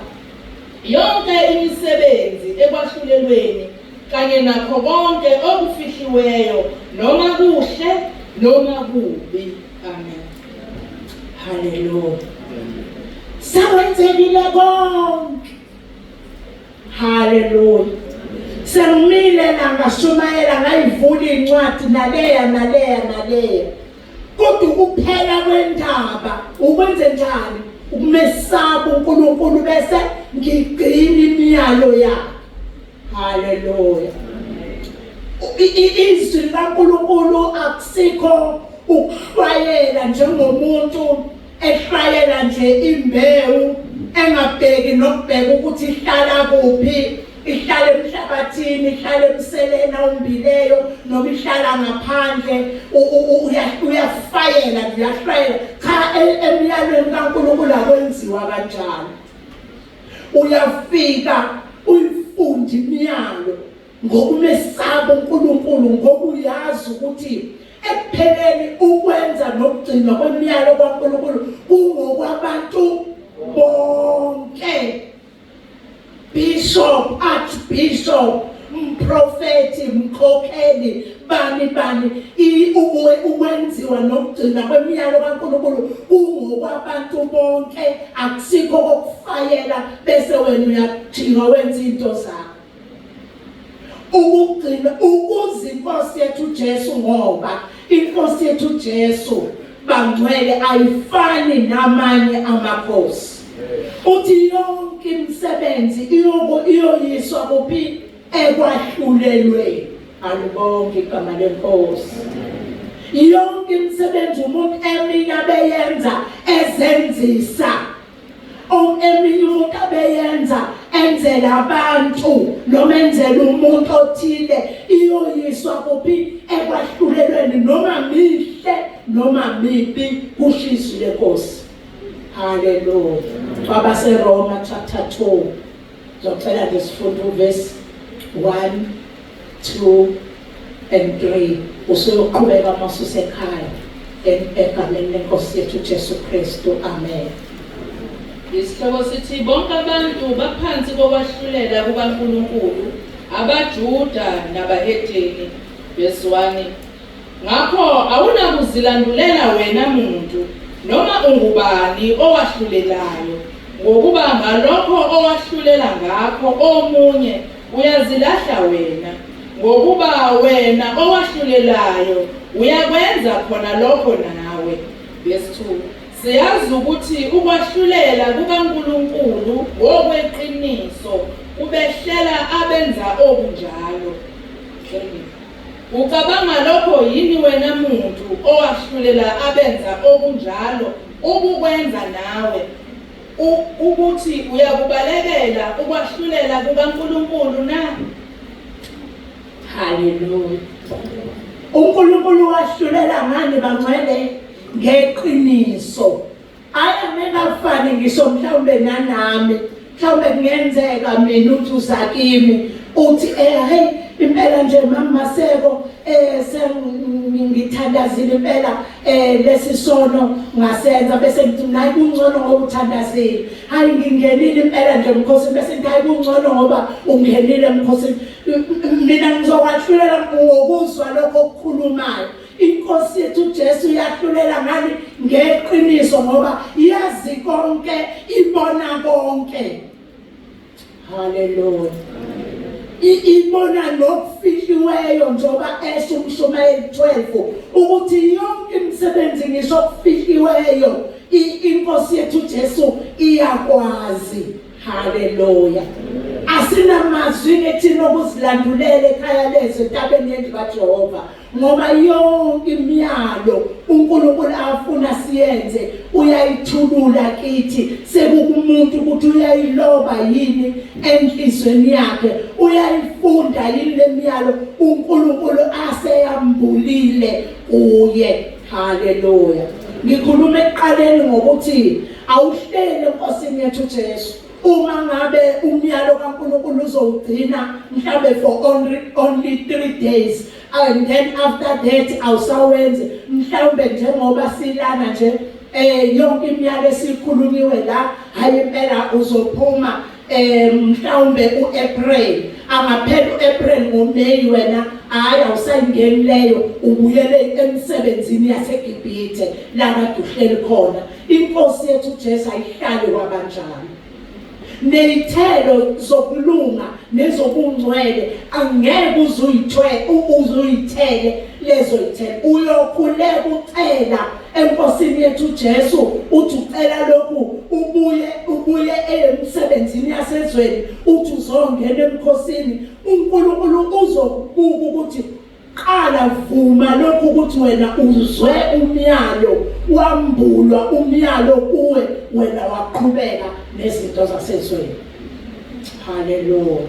yonke imisebenzi ekwahlulelweni kanye nakho konke okufihliweyo noma kuhle noma kubi. Amen. Hallelujah. Sakwenzekile konke. Hallelujah. Sengimile la ngashumayela ngayivula incwadi naleya. Kodwa ukuphela kwendaba ukwenze njani? Ukumesaba uNkulunkulu bese ngigcina imiyalo yakhe. Hallelujah. Izwi likaNkulunkulu akusikho ukuhlwayela njengomuntu ehlwayela nje imbewu engabheki nokubheka ukuthi ihlala kuphi, ihlala emhlabathini, ihlala emseleni ombileyo noma ihlala ngaphandle. Uyafayela uyahlwayela. Cha, emiyalweni kaNkulunkulu akwenziwa kanjalo. Uyafika uyifunde imiyalo ngokumesaba uNkulunkulu ngoba uyazi ukuthi ekupheleni ukwenza nokugcina kwemiyalo kaNkulunkulu kungokwabantu bonke. Bishop, archbishop, mprofeti, mkhokheli, bani ukwenziwa nokugcina kwemiyalo kaNkulunkulu kungokwabantu bonke. Akusikho kokufayela bese wena uyajinga wenza into zakho. Ukugcina ukuze inkosi yethu Jesu, ngoba inkosi yethu Jesu bangcwele ayifani namanye amakhosi. Uthi yonke imisebenzi iyoyiswa kuphi? Ekwahlulelweni. Alibonke igama lenkosi. Yonke imisebenzi umuntu eminye abeyenza ezenzisa, eminye umuntu abeyenza enzela abantu noma enzela umuntu othile, iyoyiswa kuphi? Ekwahlulelweni, noma mihle noma mibi kushizwe lenkosi. Hallelujah. Babase Roma chapter 2. Zocela ngesifunda verse 1, 2 and 3. Usuyoqhubeka masusekhaya egameni lenkosi yethu Jesu Kristu. Amen. Isihloko sithi bonke abantu baphansi kokwahlulela kukaNkulunkulu, abaJuda nabahedeni. Verse 1. Ngakho awunakuzilandulela wena muntu noma ungubani owahlulelayo, ngokuba ngalokho owahlulela ngakho omunye uyazilahla wena, ngokuba wena owahlulelayo uyakwenza khona lokho nawe. Verse 2. Siyazi ukuthi ukwahlulela kukaNkulunkulu ngokweqiniso kubehlela abenza okunjalo. Ucabanga lokho yini wena muntu owahlulela abenza okunjalo ukukwenza nawe, ukuthi uyakubalekela ukwahlulela kukaNkulunkulu na? Hallelujah. uNkulunkulu wahlulela ngani bangcwele? Ngeqiniso. Ayangekafani ngisho mhlawumbe nanami, mhlawumbe kungenzeka mina uthi uzakimi uthi hey impela nje mama Maseko sengithandazile impela lesisono ngasenza bese ngithi nayi kungcono ngoba uthandazile. Hayi ngingenile impela nje mkhosi bese ngithi hayi kungcono ngoba ungenile mkhosi. Mina ngizokwahlulela ngokuzwa lokho okukhulumayo. Inkosi yethu Jesu yahlulela ngani? Ngeqiniso, ngoba yazi konke, ibona konke. Hallelujah. Ibona lokufihliweyo njengoba esho uMshumayeli 12 ukuthi yonke imisebenzi ngisho okufihliweyo inkosi yethu Jesu iyakwazi. Hallelujah. Asinamazwi ethina ukuzilandulela ekhaya lezi entabeni yendlu kaJehova, ngoba yonke imiyalo uNkulunkulu afuna siyenze uyayithulula kithi. Sekukumuntu ukuthi uyayiloba yini enhlizweni yakhe, uyayifunda yini lemiyalo uNkulunkulu aseyambulile kuye. Hallelujah. Ngikhuluma ekuqaleni ngokuthi awuhlele enkosini yethu Jesu. Uma ngabe umyalo kaNkulunkulu uzowugcina mhlambe for only 3 days and then after that awusawenze mhlambe njengoba silana nje yonke imiyalo esikhulunyiwe la hayi impela uzophuma mhlawumbe uApril angaphela uApril ngoMay wena hayi awusayingeni leyo ubuyele emsebenzini yaseGibhithe la kade uhleli khona. Inkosi yethu Jesu ayihlale kwabanjalo. Nezithelo zokulunga nezobungcwele angeke uzuyithele lezo zithelo. Uyokhuleka ucela enkosini yethu Jesu uthi ucela lokhu ubuye emsebenzini yasezweni uthi uzongena emkhosini uNkulunkulu uzokubuka ukuthi qala vuma lokhu ukuthi wena uzwe umyalo wambulwa umyalo kuwe wena waqhubeka nezinto zasezweni. Hallelujah.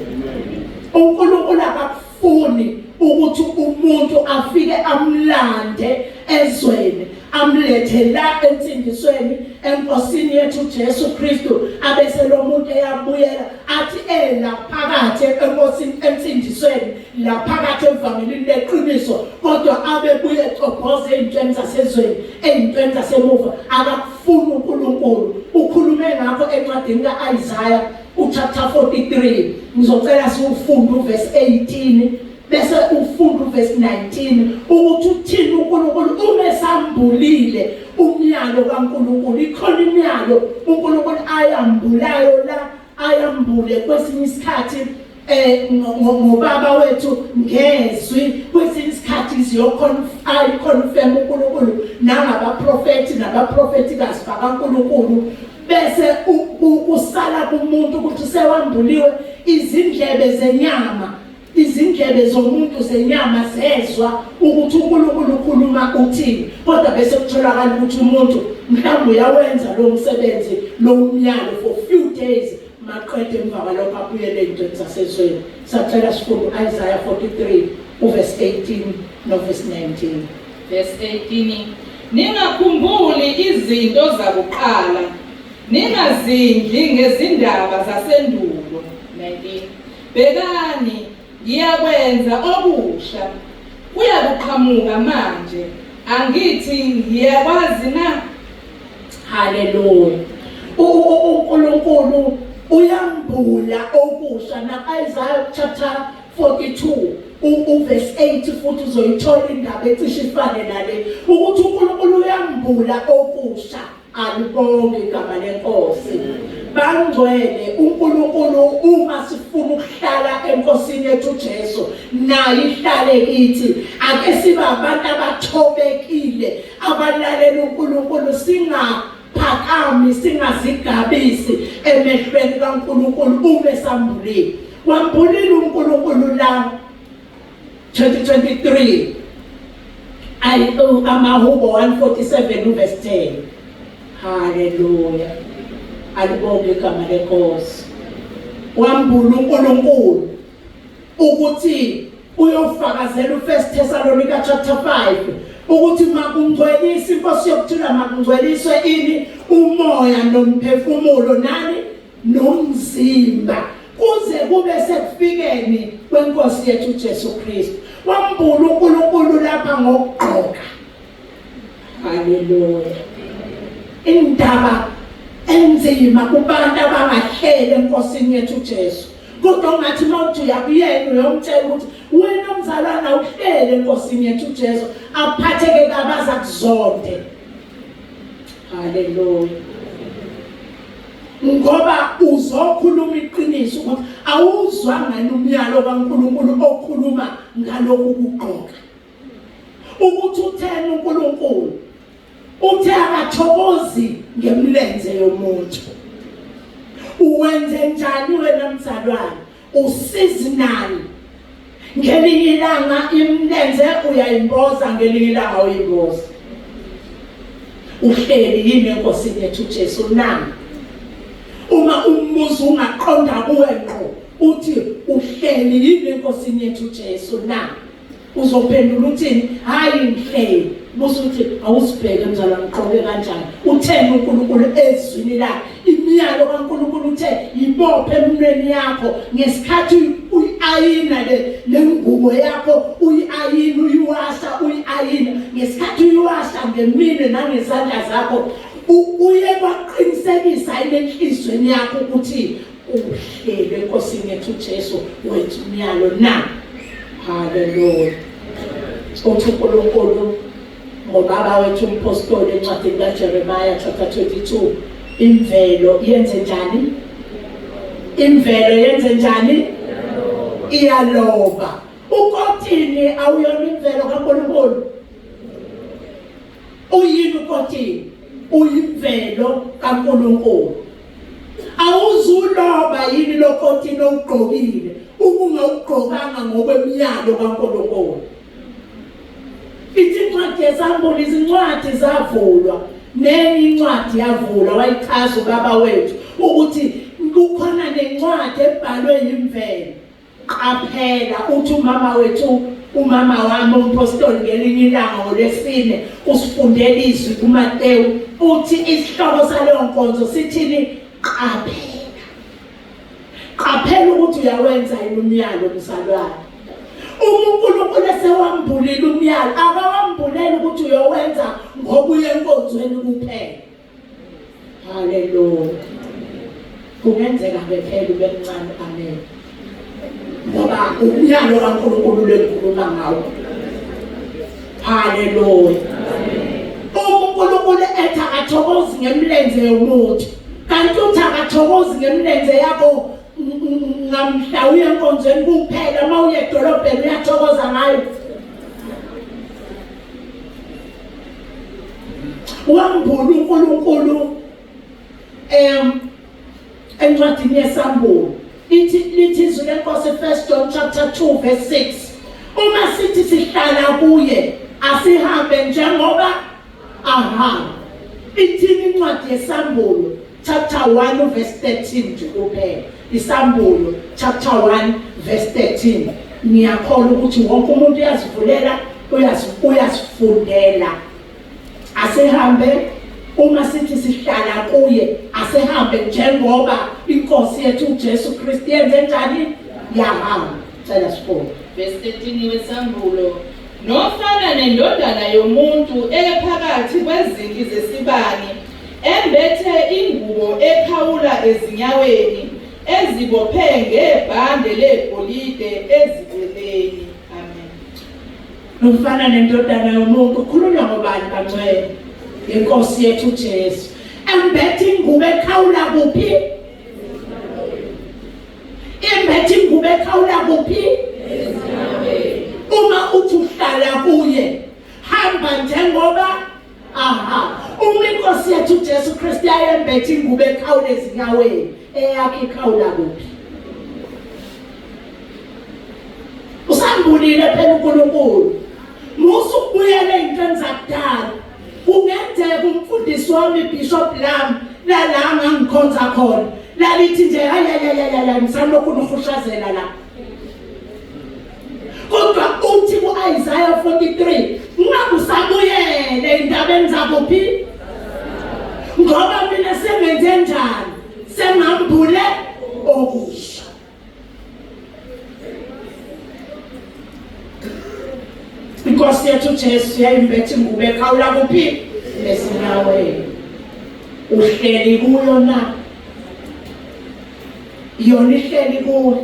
uNkulunkulu akafuni ukuthi umuntu afike amlande ezweni amlethe la entsindisweni enkosini yethu Jesu Kristu abese lo muntu eyabuyela athi la phakathi enkosini entsindisweni la phakathi evangelini leqiniso kodwa abebuye ecobhoze ezintweni zasezweni ezintweni zasemuva. Akafuni uNkulunkulu. Ukhulume ngakho encwadini kaIsaiah chapter 43 ngizocela siufunde uverse 18 bese ufunda uverse 19 ukuthi uthini uNkulunkulu umesambulile umyalo kaNkulunkulu. Ikhona imyalo uNkulunkulu ayambulayo la ayambule kwesinye isikhathi ngobaba wethu ngezwi kwesinye isikhathi confirm uNkulunkulu nangabaprofeti nabaprofetikazi bakaNkulunkulu bese usala kumuntu ukuthi sewambuliwe izindlebe zenyama izindlebe zomuntu zenyama zezwa ukuthi uNkulunkulu ukhuluma uthini kodwa bese kutholakala ukuthi umuntu mhlawumbe uyawenza lo msebenzi lo umyalo for few days maqede emva kwalokho abuyele ezintweni zasezweni. Sacela sifunde Isaiah 43 uverse 18 noverse 19. Verse 18 Ningakhumbuli izinto zakuqala ningazindli ngezindaba zasendulo. 19 Bekani ngiyakwenza okusha kuyakuqhamuka manje angithi ngiyakwazi na. Hallelujah. uNkulunkulu uyambula okusha na Isaiah chapter 42 uverse 8 futhi uzoyithola indaba ecishe ifane nale ukuthi uNkulunkulu uyambula okusha. Alibonge igama lenkosi. Bangcwele uNkulunkulu uma sifuna ukuhlala enkosini yethu Jesu naye ihlale kithi. Ake siba abantu abathobekile abalalela uNkulunkulu singaphakami singazigabisi emehlweni kaNkulunkulu umesambulile. Wambulile uNkulunkulu la 2023 amaHubo 147 verse 10. Hallelujah. Alibonge igama lenkosi. Wambula uNkulunkulu ukuthi uyofakazela uFirst Thessalonica chapter 5 ukuthi makungcweliswe inkosi yokuthula makungcweliswe ini umoya nomphefumulo nani nomzimba kuze kube sekufikeni kwenkosi yethu Jesu Kristu. Wambula uNkulunkulu lapha ngokugqoka. Hallelujah. Indaba enzima kubantu abangahlele enkosini yethu Jesu kodwa ngathi mawuthi uyakuyena uyomtshela ukuthi wena mzalwana uhlele enkosini yethu Jesu aphatheke kabaza kuzonde. Hallelujah. Ngoba uzokhuluma iqiniso ukuthi awuzwanga umyalo kaNkulunkulu okhuluma ngalokhu kugqoka ukuthi uthena uNkulunkulu uthe akathokozi ngemlenze yomuntu. Uwenze njani wena mzalwane? Usizinani? Ngelinye ilanga imlenze uyayimboza ngelinye ilanga uyimboza. Uhleli yini enkosini yethu Jesu na? Uma umbuzo ungaqonda kuwe ngqo uthi uhleli yini enkosini yethu Jesu na? Uzophendula uthini? Hayi ngihleli. musuthi awusibheke mzalwane uqoke kanjani utheni uNkulunkulu ezwini lakhe imiyalo kaNkulunkulu uthe ibophe emunweni yakho ngesikhathi uyiayina le ngubo yakho uyiayina uyiwasha uyiayina ngesikhathi uyiwasha ngemini nangezandla zakho uye kwaqinisekisa enhlizweni yakho ukuthi uhlele enkosini yethu Jesu wethu imiyalo na haleluya uthi uNkulunkulu ngobaba wethu umpostoli encwadini kaJeremiah chapter 22 imvelo yenze njani imvelo yenze njani iyaloba ukotini awuyona imvelo kaNkulunkulu uyini ukotini uyimvelo kaNkulunkulu awuzuloba yini lokotini ugqokile ungawugqokanga ngokwemiyalo kaNkulunkulu ithi incwadi yesambulu izincwadi zavulwa nenye incwadi yavulwa wayichaza ubaba wethu ukuthi kukhona nencwadi ebhalwe yimvelo qaphela uthi umama wethu umama wami umpostoli ngelinye ilanga ngolwesine usifundela izwi kuMateyu uthi isihloko saleyo nkonzo sithini qaphela ukuthi uyawenza imiyalo msalwane uNkulunkulu esewambulile umyalo akawambuleli ukuthi uyowenza ngoba uye enkonzweni kuphela haleluya kungenzeka bephela ubencane amen ngoba umyalo kaNkulunkulu lekhuluma ngawo haleluya uNkulunkulu ethi akathokozi ngemlenze yomuntu kanti uthi akathokozi ngemlenze yakho ngamhla uye enkonzweni kuphela mawuye edolobheni uyathokoza ngayo wambula uNkulunkulu encwadini yesambulu lithi izwi lenkosi 1 John chapter 2 verse 6 uma sithi sihlala kuye asihambe njengoba ahamba ithini incwadi yesambulu chapter 1 verse 13 nje kuphela isambulo chapter 1 verse 13 ngiyakholwa ukuthi wonke umuntu uyazivulela uyasifundela asihambe uma sithi sihlala kuye asihambe njengoba inkosi yethu uJesu Kristu yenze njani yahamba cela sifunde verse 13 wesambulo nofana nendodana yomuntu ephakathi kwezinti zesibani embethe ingubo ekhawula ezinyaweni ezibophe ngebhande legolide ezibeleni amen nofana nendodana yomuntu khulunywa ngobani kancane inkosi yethu Jesu embethe ingubo ekhawula kuphi embethe ingubo ekhawula kuphi uma uthi uhlala kuye hamba njengoba uma inkosi yethu Jesu Kristu yayembethe ingubo ekhawula ezinyaweni eyakhe ikhawula kuphi usambulile phela uNkulunkulu musukubuyela ezintweni zakudala kungenzeka umfundisi wami Bishop Lam la ngangikhonza khona lalithi nje hayayayaya ngisalokhu nokushazela la kodwa uthi kuIsaiah 43 ngingabusabuyele indabeni zakuphi ngoba mina sengenze njani sengambule okusha inkosi yethu Jesu yayimbethe ingubo ekhawula kuphi ezinyaweni uhleli kuyo na yona ihleli kuwe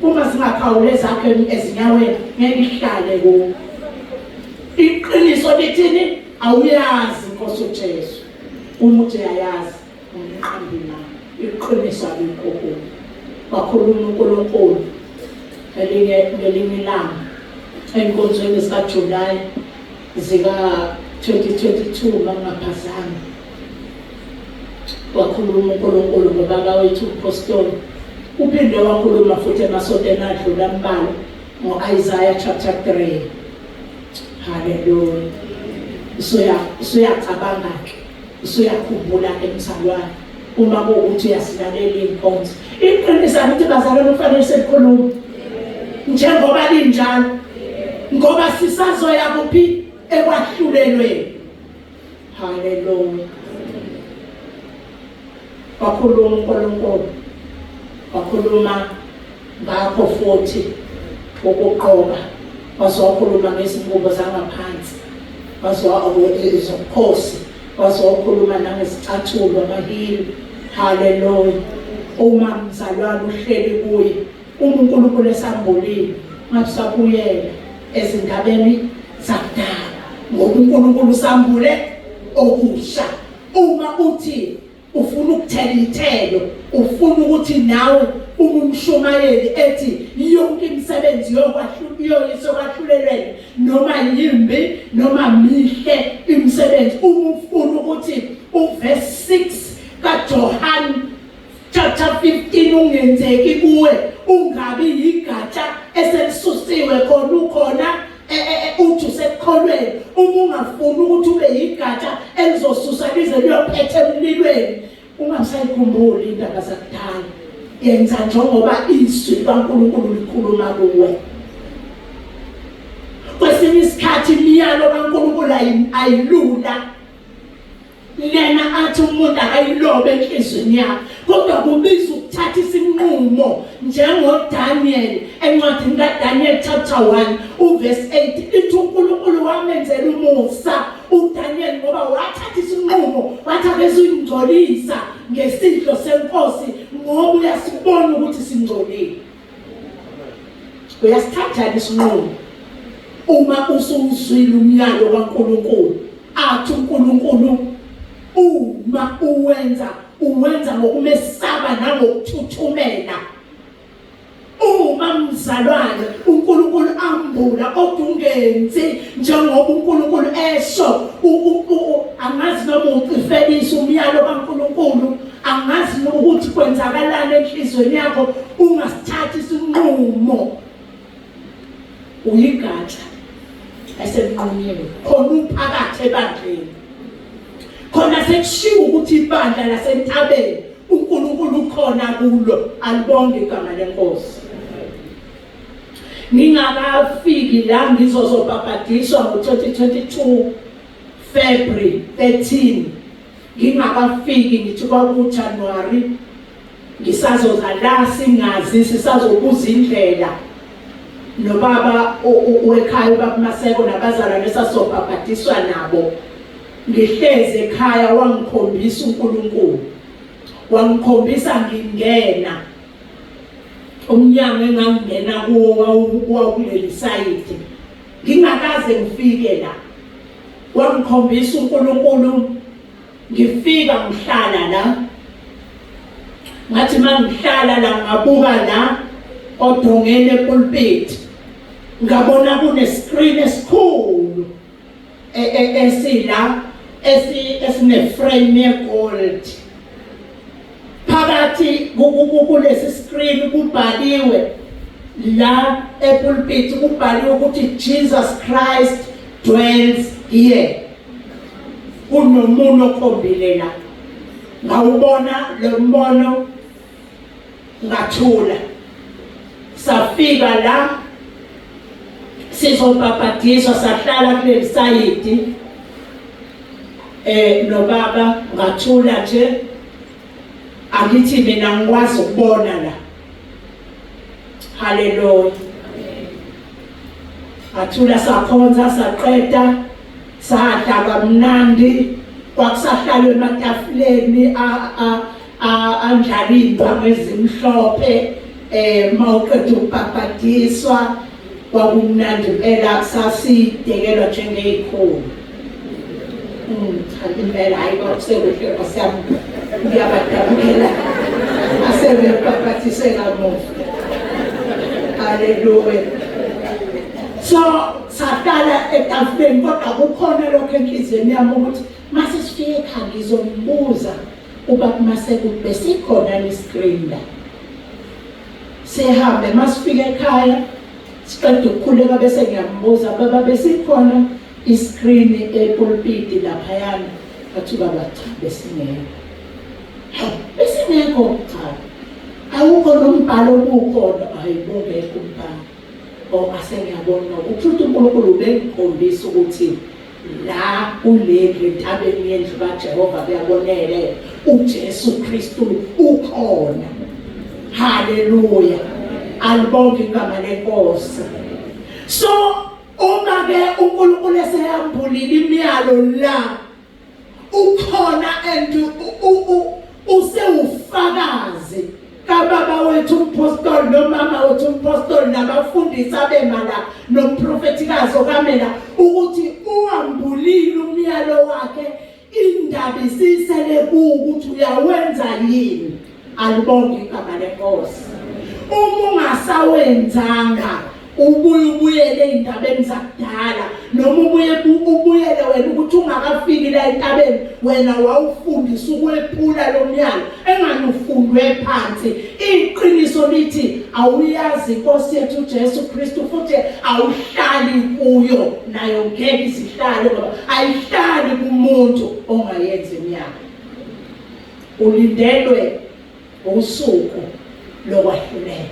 uma singakhawule zakhe ezinyaweni ngeke ihlale kuwe iqiniso lithini awuyazi inkosi uJesu umuntu uyayazi umqambi na iqiniso alikhulu wakhuluma uNkulunkulu ngelinye ilanga enkonzweni zikaJulayi zika 2022 mangaphazanga wakhuluma uNkulunkulu ngobaba wethu umpostoli uphinde wakhuluma futhi emasontweni adlula ambalwa ngoIsaiah chapter 3 haleluya usuyacabanga ke usuyakhumbula emsalwane uma kuukuthi uyasilalela inkonzo iqiniso ukuthi bazalwane kufanele sikhulume njengoba linjalo ngoba sisazoya kuphi ekwahlulelweni. Hallelujah. Wakhuluma uNkulunkulu, wakhuluma ngakho futhi ukugqoka, wakhuluma ngezingubo zangaphansi, izokhosi, wakhuluma nangesicathulo, amahili. Hallelujah. Uma mzalwane uhleli kuye, uma uNkulunkulu esambulile, ngabusabuyela ezindabeni zakudala, ngoba uNkulunkulu usambule okusha. Uma uthi ufuna ukuthela ithelo, ufuna ukuthi nawe umshumayeli ethi yonke imisebenzi yokwahlulelweni noma yimbi noma mihle imisebenzi, uma ufuna ukuthi uverse 6 kaJohane chapter 15 ungenzeki kuwe, ungabi yigatsha eselisusiwe khona ukhona uthi usekholweni. Uma ungafuni ukuthi ube yigatsha elizosusa lize liyophethe emlilweni, ungasayikhumbuli indaba zakudala. Yenza njengoba izwi kaNkulunkulu likhuluma kuwe. Kwesinye isikhathi imiyalo kaNkulunkulu ayilula, lena athi umuntu akayilobe enhlizweni yakhe, kodwa kubiza ukuthatha isinqumo njengoDaniel encwadini kaDaniel chapter 1 uverse 8 ithi uNkulunkulu wamenzela umusa uDaniel ngoba wathatha isinqumo, wathi akezingcolisa ngesidlo senkosi ngoba uyasibona ukuthi singcolile. Uyasithatha isinqumo uma usuzwile umyalo kaNkulunkulu. Athi uNkulunkulu uma uwenza ngokumesaba nangokuthuthumela. Uma mzalwane uNkulunkulu ambula kodwa ungenzi njengoba uNkulunkulu esho, angazi noma uqifelisa umyalo kaNkulunkulu, angazi ukuthi kwenzakalani enhlizweni yakho, ungasithathi isinqumo, uyigatsha esenqunyiwe khona umphakathi ebandleni. Khona sekushiwo ukuthi ibandla lasentabeni uNkulunkulu ukhona kulo. Alibonge igama lenkosi. Ngingakafiki la ngizozobhabhadiswa ngo-2022 February 13, ngingakafiki ngithi kwakuJanuary ngisazoza la singazi, sisazobuza indlela nobaba wekhaya ubaba Maseko nabazalwane esazobhabhadiswa nabo. Ngihleze ekhaya wangikhombisa uNkulunkulu, wangikhombisa ngingena umnyango engangena kuwo wakuleli sayidi, ngingakaze ngifike la. Wangikhombisa uNkulunkulu, ngifika ngihlala la, ngathi mangihlala la ngabuka la odongeni epulpit, ngabona kune-screen esikhulu esila esine-frame ye-gold. Phakathi kulesi screen kubhaliwe la epulpit, kubhaliwe ukuthi Jesus Christ dwells here. Kunomuno okhombile la, ngawubona lo mbono ngathula. Safika la sizobhabhadiswa, sahlala kuleli sayidi nobaba, ngathula nje, angithi mina ngikwazi ukubona la. Hallelujah. Ngathula, sakhonza, saqeda, sadla kamnandi, kwakusahlalwe ematafuleni andlala iy'ndwangu ezimhlophe. Mawuqeda ukubhabhadiswa kwakumnandi impela, sasidekelwa njengey'khulu. Impela hayi kwakusekuhle Nkosi yami, ngiyabadabukela asebebhabhadise kamuva. Hallelujah. So sahlala etafuleni, kodwa kukhona lokho enhliziyweni yami ukuthi mase sifike ekhaya ngizombuza ubaba Maseko besikhona ni-screen la. Sihambe masifike ekhaya siqeda ukukhuleka bese ngiyambuza, baba besikhona i-screen epulpit laphayana? Athi baba cha besingekho. Besingekho cha, awukho nombhalo okukhona. Ayibongekho umbhalo. Ase ngiyabona ukuthi uNkulunkulu ubengikhombisa ukuthi la uLevi entabeni yendlu kaJehova kuyabonele uJesu Kristu ukhona. Haleluya. Alibonge igama lenkosi. So uma ke uNkulunkulu eseyambulile imiyalo la ukhona and usewufakazi kababa wethu umpostoli nomama wethu umpostoli nabafundisi abemala nomprofetikazi okamela ukuthi uambulile umyalo wakhe indaba isisele ukuthi uyawenza yini. Alibonge igama lenkosi. Uma ungasawenzanga ubuyele endabeni zakudala noma ubuyele wena ukuthi ungakafiki la entabeni wena wawufundisa ukwephula lo myalo enganufundwe phansi. Iqiniso lithi awuyazi inkosi yethu Jesu Kristu futhi awuhlali kuyo nayo ngeke isihlale ngoba ayihlali kumuntu ongayenzi imyalo. Ulindelwe usuku lokwahlulela.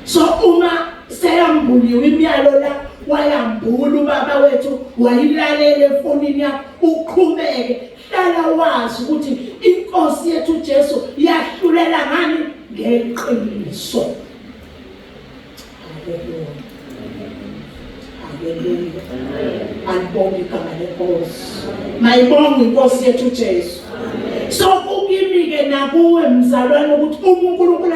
So uma seyambuliwe imiyalo la wayambula ubaba wethu wayilalela efonini yakho uqhubeke hlala wazi ukuthi inkosi yethu Jesu yahlulela ngani ngeqiniso. Haleluya. Haleluya. Alibonge igama lenkosi. Mayibonge inkosi yethu Jesu. So ukimike nakuwe mzalwane ukuthi uNkulunkulu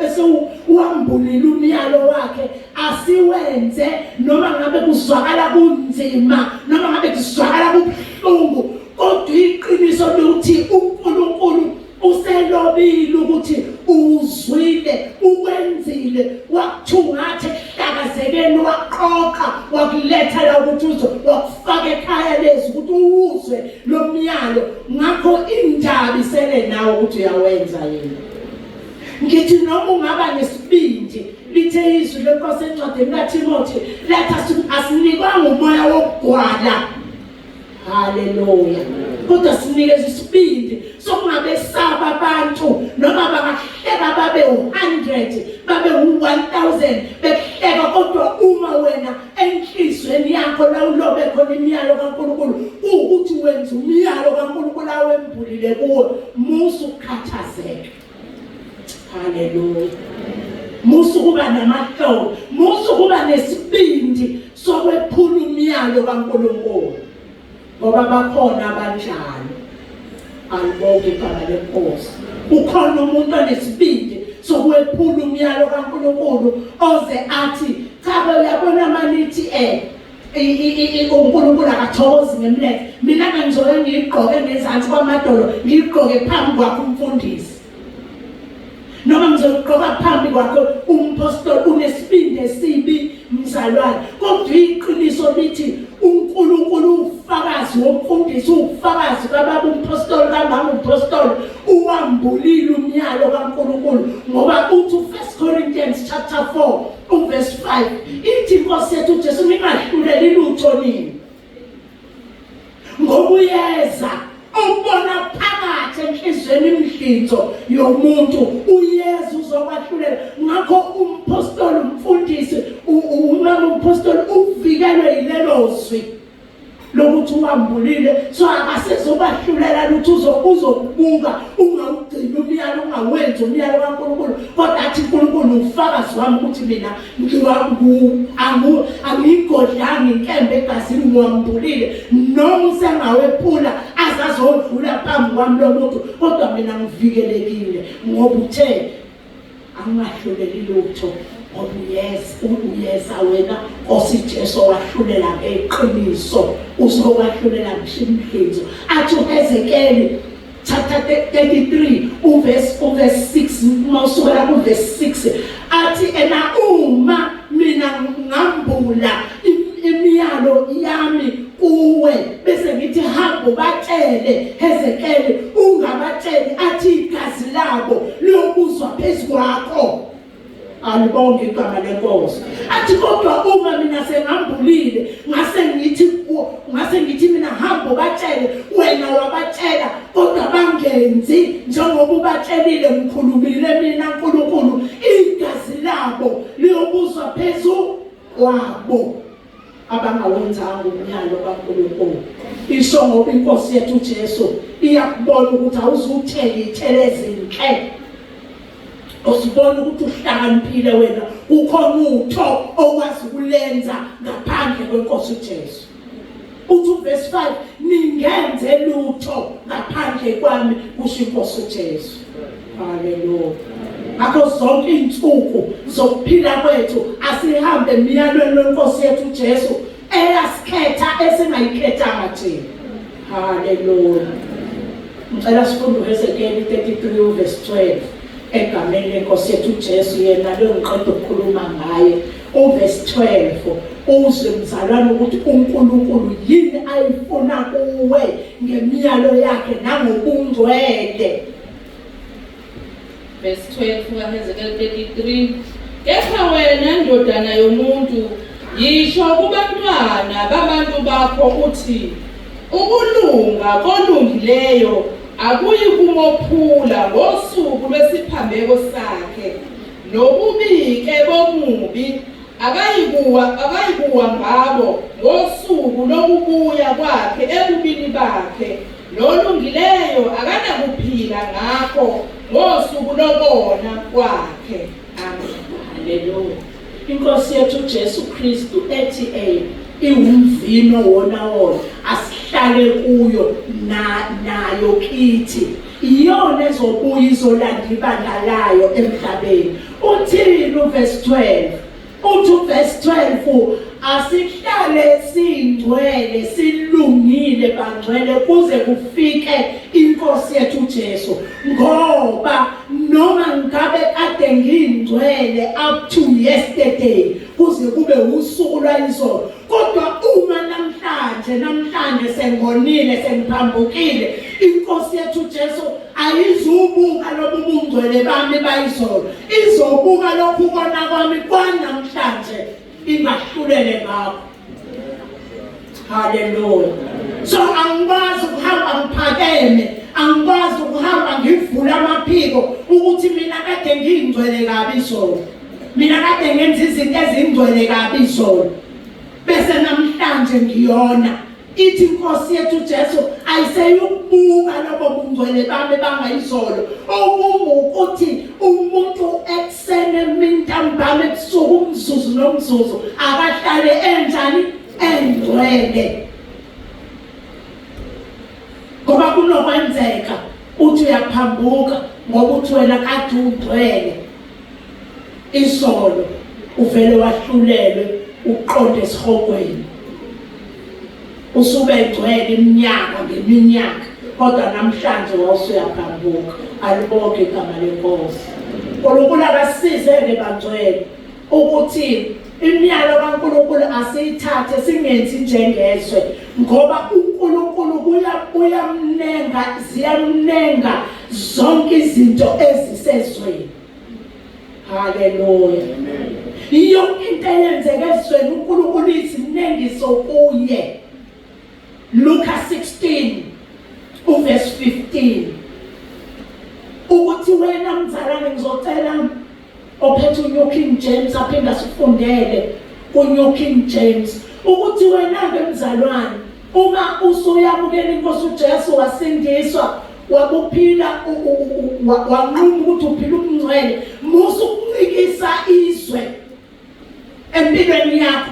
esewambulile umyalo wakhe asiwenze noma ngabe kuzwakala kunzima noma ngabe kuzwakala kubuhlungu kodwa iqiniso lokuthi uNkulunkulu uselobile ukuthi uzwile ukwenzile wakuthungathe hlakazekeni waqoqa wakuletha la ukuthi wakufaka ekhaya lezi ukuthi uzwe lo myalo. Ngakho indaba isele nawe ukuthi uyawenza yini. Ngithi noma ungaba nesibindi lithe izwi lenkosi encwadini kaTimothi lathi asinikwanga umoya wokugwala. Haleluya. Kodwa sinikeza isibindi sokungabesaba abantu noma bangahleka babe 100 babe 1000 behleka kodwa uma wena enhlizweni yakho la ulobe khona imiyalo kaNkulunkulu ukuthi wenza umyalo kaNkulunkulu awembulile kuwe musu ukhathazeka. Haleluya. Musu kuba namahlo, musu kuba nesibindi sokwephula umyalo kaNkulunkulu. Ngoba bakhona abanjalo. Alibonge igama lenkosi. Ukhona umuntu onesibindi sokwephula umyalo kaNkulunkulu oze athi cha uyabona manithi uNkulunkulu akathokozi ngemlethe mina ngizoke ngigqoke ngezansi kwamadolo ngigqoke phambi kwakho umfundisi noma ngizogqoka phambi kwakho umpostoli unesibindi esibi mzalwane. Kodwa iqiniso lithi uNkulunkulu ufakazi womfundisi ufakazi kababa umpostoli kamama umpostoli uwambulile umyalo kaNkulunkulu ngoba uthi 1 Corinthians chapter 4 verse 5 ithi inkosi yethu Jesu ningahluleli lutho nini ngokuyeza ubona phakathi enhlizweni imhlinzo yomuntu uyeza uzokwahlulela. Ngakho umpostoli umfundisi umama umpostoli uvikelwe yilelo zwi lokuthi uambulile so akasezobahlulela lutho uzokubuka ungawugcina umyalo ungawenza umyalo kaNkulunkulu kodwa athi uNkulunkulu ufakazi wami ukuthi mina angigodlanga inkembe egazini ngiwambulile noma usengawephula azazodlula phambi kwami lo muntu kodwa mina ngivikelekile ngoba uthe angahluleli lutho ngoba uyeza wena Nkosi Jesu wahlulela ngeqiniso uzokwahlulela ngesimhlinzo. Athi uHezekeli chapter 33 uverse 6 mawusukela kuverse 6 athi ena uma mina ngambula imiyalo yami kuwe bese ngithi hamba batshele Hezekeli ungabatsheli athi igazi labo liyobuzwa phezu kwakho. Alibonge igama lenkosi. Athi kodwa uma mina sengambulile ngase ngithi mina hamba batshele wena wabatshela kodwa bangenzi njengoba ubatshelile ngikhulumile mina uNkulunkulu igazi labo liyobuzwa phezu kwabo. abangawenzanga umyalo kaNkulunkulu. Isho ngoba inkosi yethu uJesu iyakubona ukuthi awuzuthela ithele ezinhle. Usibona ukuthi uhlakaniphile wena, ukhona utho okwazi ukulenza ngaphandle kwenkosi uJesu. Uthi verse 5, ningenze lutho ngaphandle kwami, kusho inkosi uJesu. Haleluya. Akho zonke insuku zokuphila kwethu asihambe emiyalweni wenkosi yethu uJesu eyasikhetha esingayikhethanga thina. Haleluya. Ngicela sifunde uHezekiel 33 verse 12 egameni lenkosi yethu uJesu, yena lo ngiqeda ukukhuluma ngaye. Verse 12, uzwe mzalwane ukuthi uNkulunkulu yini ayifuna kuwe ngemiyalo yakhe nangobungcwele. Verse 12 kaHezekiel 33, kepha wena ndodana yomuntu, yisho kubantwana babantu bakho uthi, ukulunga kolungileyo akuyi kumophula ngosuku lwesiphambeko sakhe, nobubi-ke bomubi akayikuwa ngabo ngosuku lokubuya kwakhe ebubini bakhe, nolungileyo akanakuphila ngakho ngosuku lokona kwakhe. Haleluya. Inkosi yethu uJesu Kristu ethi iwumvino wona asihlale kuyo nayo kithi, iyona ezobuya izolanda ibandla layo emhlabeni. Uthini uverse 12? Uthi verse 12, asihlale singcwele silungile bangcwele kuze kufike inkosi yethu uJesu, ngoba noma ngabe kade ngingcwele up to yesterday kuze kube usuku lwayizolo, kodwa uma namhlanje sengonile sengiphambukile, inkosi yethu uJesu ayizubuka lobu bungcwele bami bayizolo, izobuka lokhu kona kwami kwanamhlanje ingahlulele ngakho. Haleluya. So angikwazi ukuhamba ngiphakeme, angikwazi ukuhamba ngivula amaphiko ukuthi mina kade ngingcwele kabi izolo, mina kade ngenza izinto ezingcwele kabi izolo, bese namhlanje ngiyona. Ithi inkosi yethu uJesu ayiseyukubuka lobo bungcwele bami bangayizolo, ukuthi umuntu ekusene mintambama ebusuku umzuzu nomzuzu akahlale enjani, engcwele. Ngoba kunokwenzeka uthi uyaphambuka ngoba uthi wena kade ungcwele izolo uvele wahlulelwe uqonde esihogweni, usube ngcwele iminyaka ngeminyaka, kodwa namhlanje wawusuyaphambuka. Alibonke igama lenkosi. uNkulunkulu akasizeke bangcwele ukuthi imiyalo kaNkulunkulu asiyithathe singenzi njengezwe, ngoba uNkulunkulu ziyamnenga zonke izinto ezisezweni. Haleluya. Yonke into eyenzeka ezweni uNkulunkulu izinengiso kuye. Luka 16 verse 15, ukuthi wena mzalwane ngizocela ophethe uNew King James aphinda sifundele kuNew King James, ukuthi wena-ke mzalwane uma usuyamukela inkosi uJesu wasindiswa wabuphila wanquma ukuthi uphila umngcwele, musu ukuncikisa izwe empilweni yakho,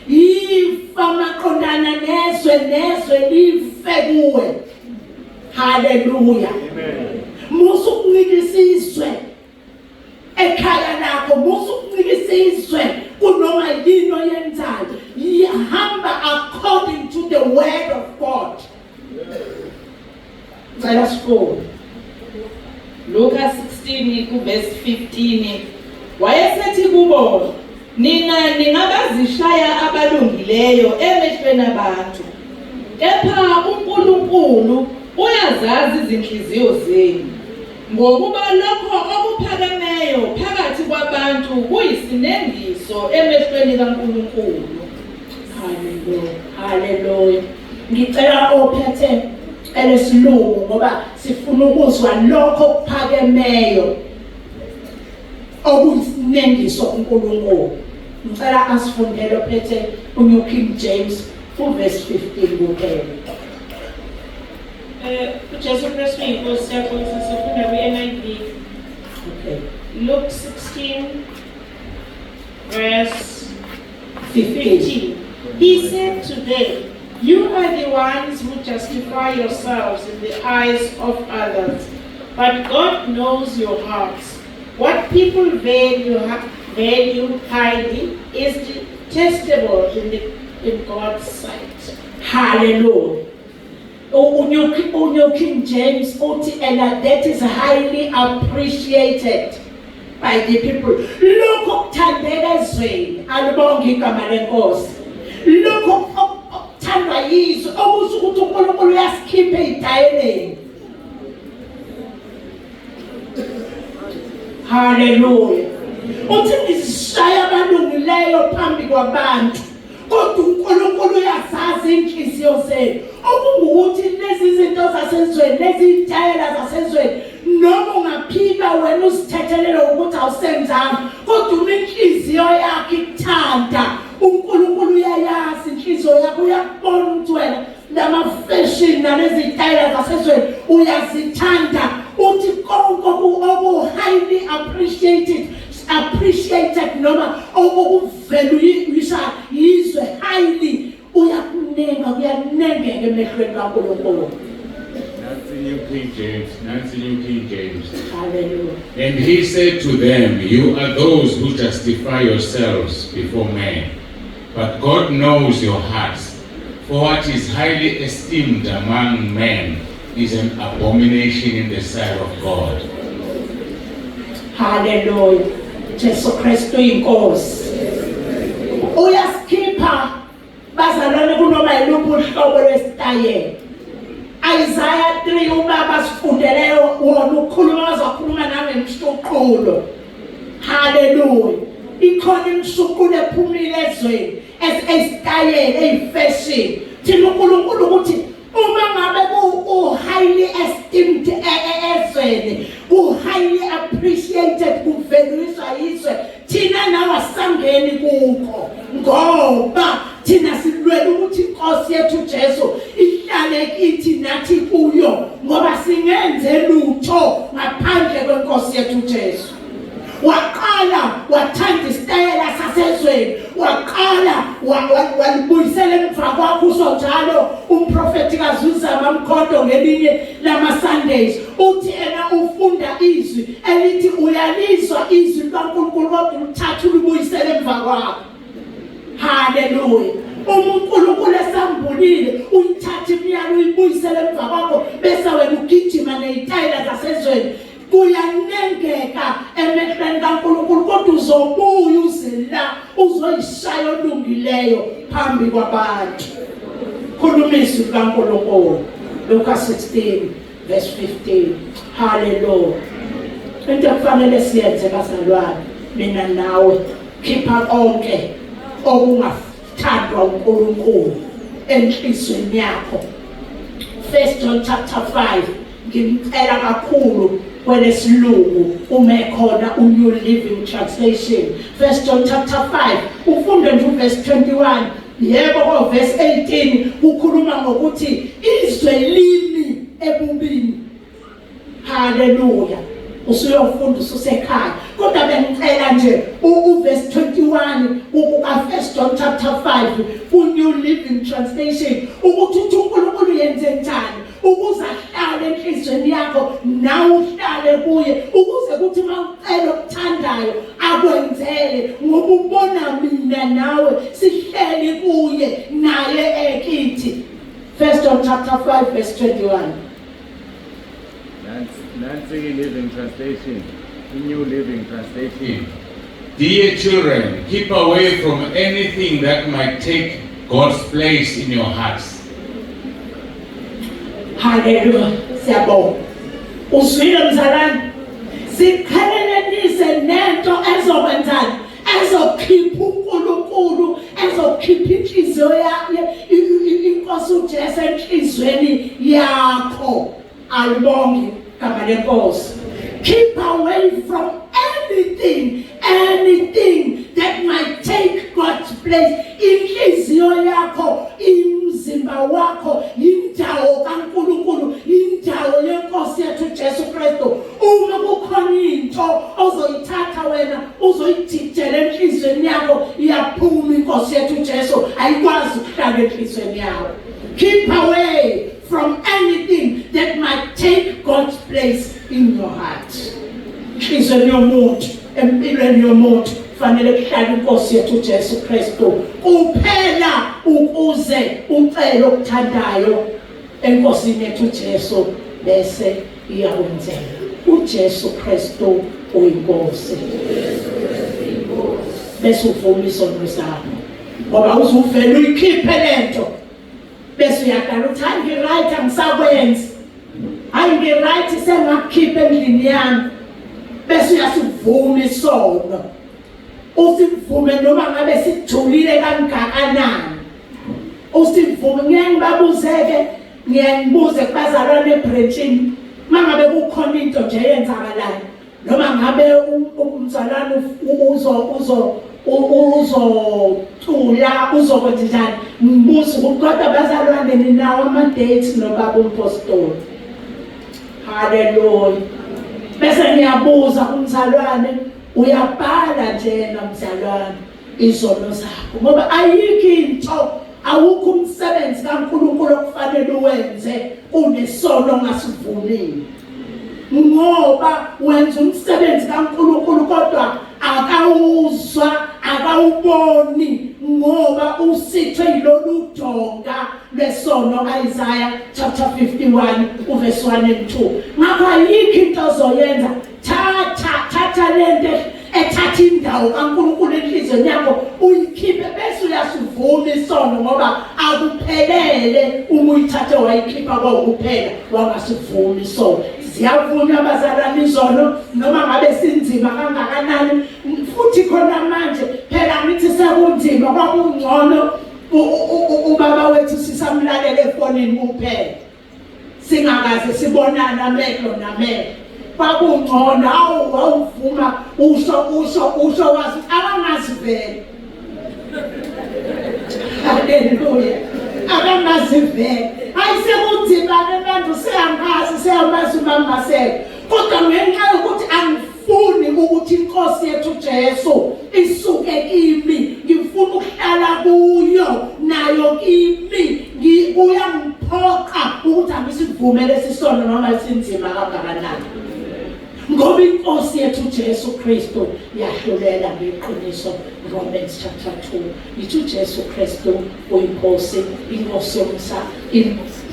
yifa maqondana nezwe life kuwe. Haleluya. Musu ukuncikisa izwe ekhaya lakho, musu ukuncikisa izwe kunoma yini oyenzayo, hamba according to the word of God. Cela sifunde Luka 16 verse 15, wayesethi kubo, nina ningabazishaya abalungileyo emehlweni abantu, kepha uNkulunkulu uyazazi izinhliziyo zenu, ngokuba lokho okuphakemeyo phakathi kwabantu kuyisinengiso emehlweni kaNkulunkulu. Haleluya. Haleluya. Ngicela ophethe elesilungu ngoba sifuna ukuzwa lokho okuphakemeyo okuyisinengiso uNkulunkulu. ngicela asifundele ophethe uNew King James full verse 15 kuphela. uJesu Kristu inkosi yakho sifunda kwi-NIV. Okay. Luke 16 verse 15. 15. He said to them, "You are the ones who justify yourselves in the eyes of others, but God knows your hearts. What people value highly is detestable in God's sight." Hallelujah. uNew King James uthi, and that is highly appreciated by the people. Lokho okuthandeka ezweni, alibonge igama lenkosi. Lokho okuthandwa yizwe okusho ukuthi uNkulunkulu uyasikhipha ezitayeleni. Hallelujah. Uthi ngizishaya abalungileyo phambi kwabantu, kodwa uNkulunkulu uyazazi inhliziyo zenu. Okungukuthi lezi zinto zasezweni, lezi izitayela zasezweni, noma ungaphika wena usithethelele ukuthi awusenzanga, kodwa unenhliziyo yakhe ikuthanda. uNkulunkulu uyayazi inhliziyo yakho, uyakubona ukuthi wena lama-fashion nalezi izitayela zasezweni uyazithanda. Uthi konke oku-highly appreciated noma okuveluyisha yizwe highly kuyanengeka emehlweni kaNkulunkulu. That's the New King James. That's the New King James. Hallelujah. And he said to them, "You are those who justify yourselves before men, but God knows your hearts. For what is highly esteemed among men is an abomination in the sight of God." Hallelujah. Jesu Kristu inkosi. Uyasikhipha bazalwane kunoma yiluphi uhlobo lwesitayela. Isaiah 3 ubaba sifundeleyo wona ukukhuluma azokhuluma nawe ngemshuqulo. Hallelujah. Ikhona imshuqulo ephumile ezweni esitayela eyifashion. Thina uNkulunkulu ukuthi uma ngabe highly esteemed ezweni, highly appreciated, kuveluiswa yizwe, thina nawe asangeni kukho, ngoba thina silwela ukuthi inkosi yethu Jesu ihlale kithi nathi kuyo, ngoba singenze lutho ngaphandle kwenkosi yethu Jesu. Waqala wathanda isitayela sasezweni, waqala walibuyisela emva kwakho usonjalo umprofeti kaZuzama Mkhondo ngelinye lama Sundays uthi ena ufunda izwi elithi uyalizwa izwi kaNkulunkulu kodwa uthatha ulibuyisele emva kwakho. Hallelujah. uNkulunkulu esambulile uyithatha imiyalo uyibuyisele emva kwakho bese wena ugijima nezitayela zasezweni. Kuyanengeka emehlweni kaNkulunkulu, kodwa uzobuya uze la uzoyishaya olungileyo phambi kwabantu. Khuluma izwi kaNkulunkulu. Luke 16 verse 15. Hallelujah. Into kufanele siyenze bazalwane, mina nawe, khipha konke okungathandwa uNkulunkulu enhlizweni yakho. 1 John chapter 5 ngimcela kakhulu kwelesilungu uma ekhona uNew Living Translation. 1 John chapter 5 ufunde nje verse 21. Yebo ko verse 18 ukhuluma ngokuthi izwe limi ebubini. Hallelujah. Usuyofunda ususekhaya, kodwa bengicela nje verse 21 ka1 John chapter 5 uNew Living Translation ukuthi uNkulunkulu yenze njani ukuze ahlale enhlizweni yakho nawe uhlale kuye, ukuze kuthi mawucela okuthandayo akwenzele, ngoba ubona mina nawe sihleli kuye naye ekithi. 1 John chapter 5 verse 21. Nancy Living Translation. New Living Translation. Dear children, keep away from anything that might take God's place in your hearts. Hallelujah. Siyabonga. Uzwile mzalwane? Sikhalelelise nento ezokwenzani, ezokhipha uNkulunkulu, ezokhipha inhliziyo yakho, inkosi uJesu enhlizweni yakho. Alibonge igama lenkosi. Keep away from anything that might take God's place. Inhliziyo yakho, imzimba wakho, indawo kaNkulunkulu, indawo yenkosi yethu Jesu Kristu. Uma kukhona into ozoyithatha wena, uzoyididela enhlizweni yakho, iyaphuma inkosi yethu Jesu, ayikwazi ukuhlala enhlizweni yakho. Keep away from anything that might take God's place in your heart. Inhlizweni yomuntu, empilweni yomuntu, fanele kuhlala inkosi yethu Jesu Kristu. Kuphela ukuze ucele okuthandayo enkosini yethu Jesu bese iyakwenzela. uJesu Kristu uyinkosi. Bese uvuma isono sakho. Ngoba uzuvela uyikhiphe lento. Bese uyaqala ukuthi hayi ngi-right angisakwenzi. Hayi ngi-right sengakukhipha endlini yami. Bese uyasivuma isono. Usivume noma ngabe sijulile kangakanani. Usivume ngiyangibabuzeke, ngiyangibuze kubazalwane eBrentini. Mangabe kukhona into nje eyenzakalayo noma ngabe umzalwane uzocula uzokwenza njani, ngibuza ukuthi kodwa bazalwane ninawo ama-dates nobaba umpostoli. Hallelujah. Bese ngiyabuza umzalwane, uyabhala njena mzalwane izono zakho ngoba ayikho into, awukho umsebenzi kaNkulunkulu okufanele uwenze unesono ongasivumile. Ngoba wenza umsebenzi kaNkulunkulu kodwa akawuzwa, akawuboni ngoba usithwe yilolu donga lwesono. Isaiah chapter 51 verse 1 and 2. Ngakho ayikho into ozoyenza, thatha lento ethatha indawo kaNkulunkulu enhlizweni yakho uyikhiphe bese uyasivuma isono ngoba akuphelele uma uyithathe wayikhipha kwakuphela wangasivumi isono. Ziyavunywa abazalwane izono noma ngabe sinzima kangakanani, futhi khona manje phela ngithi sekunzima kwakungcono ubaba wethu sisamlalela efonini kuphela singakaze sibonana amehlo namehlo. Kwakungcono awuvuma usho wazi abangazivela. Hallelujah. Abangazivela. Ayisekunzima abantu seyangazi seyamazi uMamaseko. Kodwa ngenxa yokuthi angifuni ukuthi inkosi yethu Jesu isuke kimi, ngifuna ukuhlala kuyo nayo kimi, kuyangiphoqa ukuthi angisivumele sisono noma sinzima kangakanani. Ngoba inkosi yethu Jesu Kristu yahlulela ngeqiniso. Romans chapter 2. Yithi uJesu Kristu uyinkosi, inkosi yomsa, inkosi.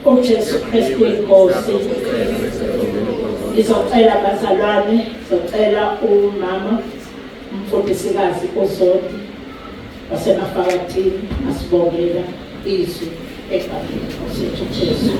uJesu Kristu inkosi. Izocela abazalwane, izocela umama umfundisikazi uZodi wasemafakathini asibongela izwi eGalile. Sithu Jesu.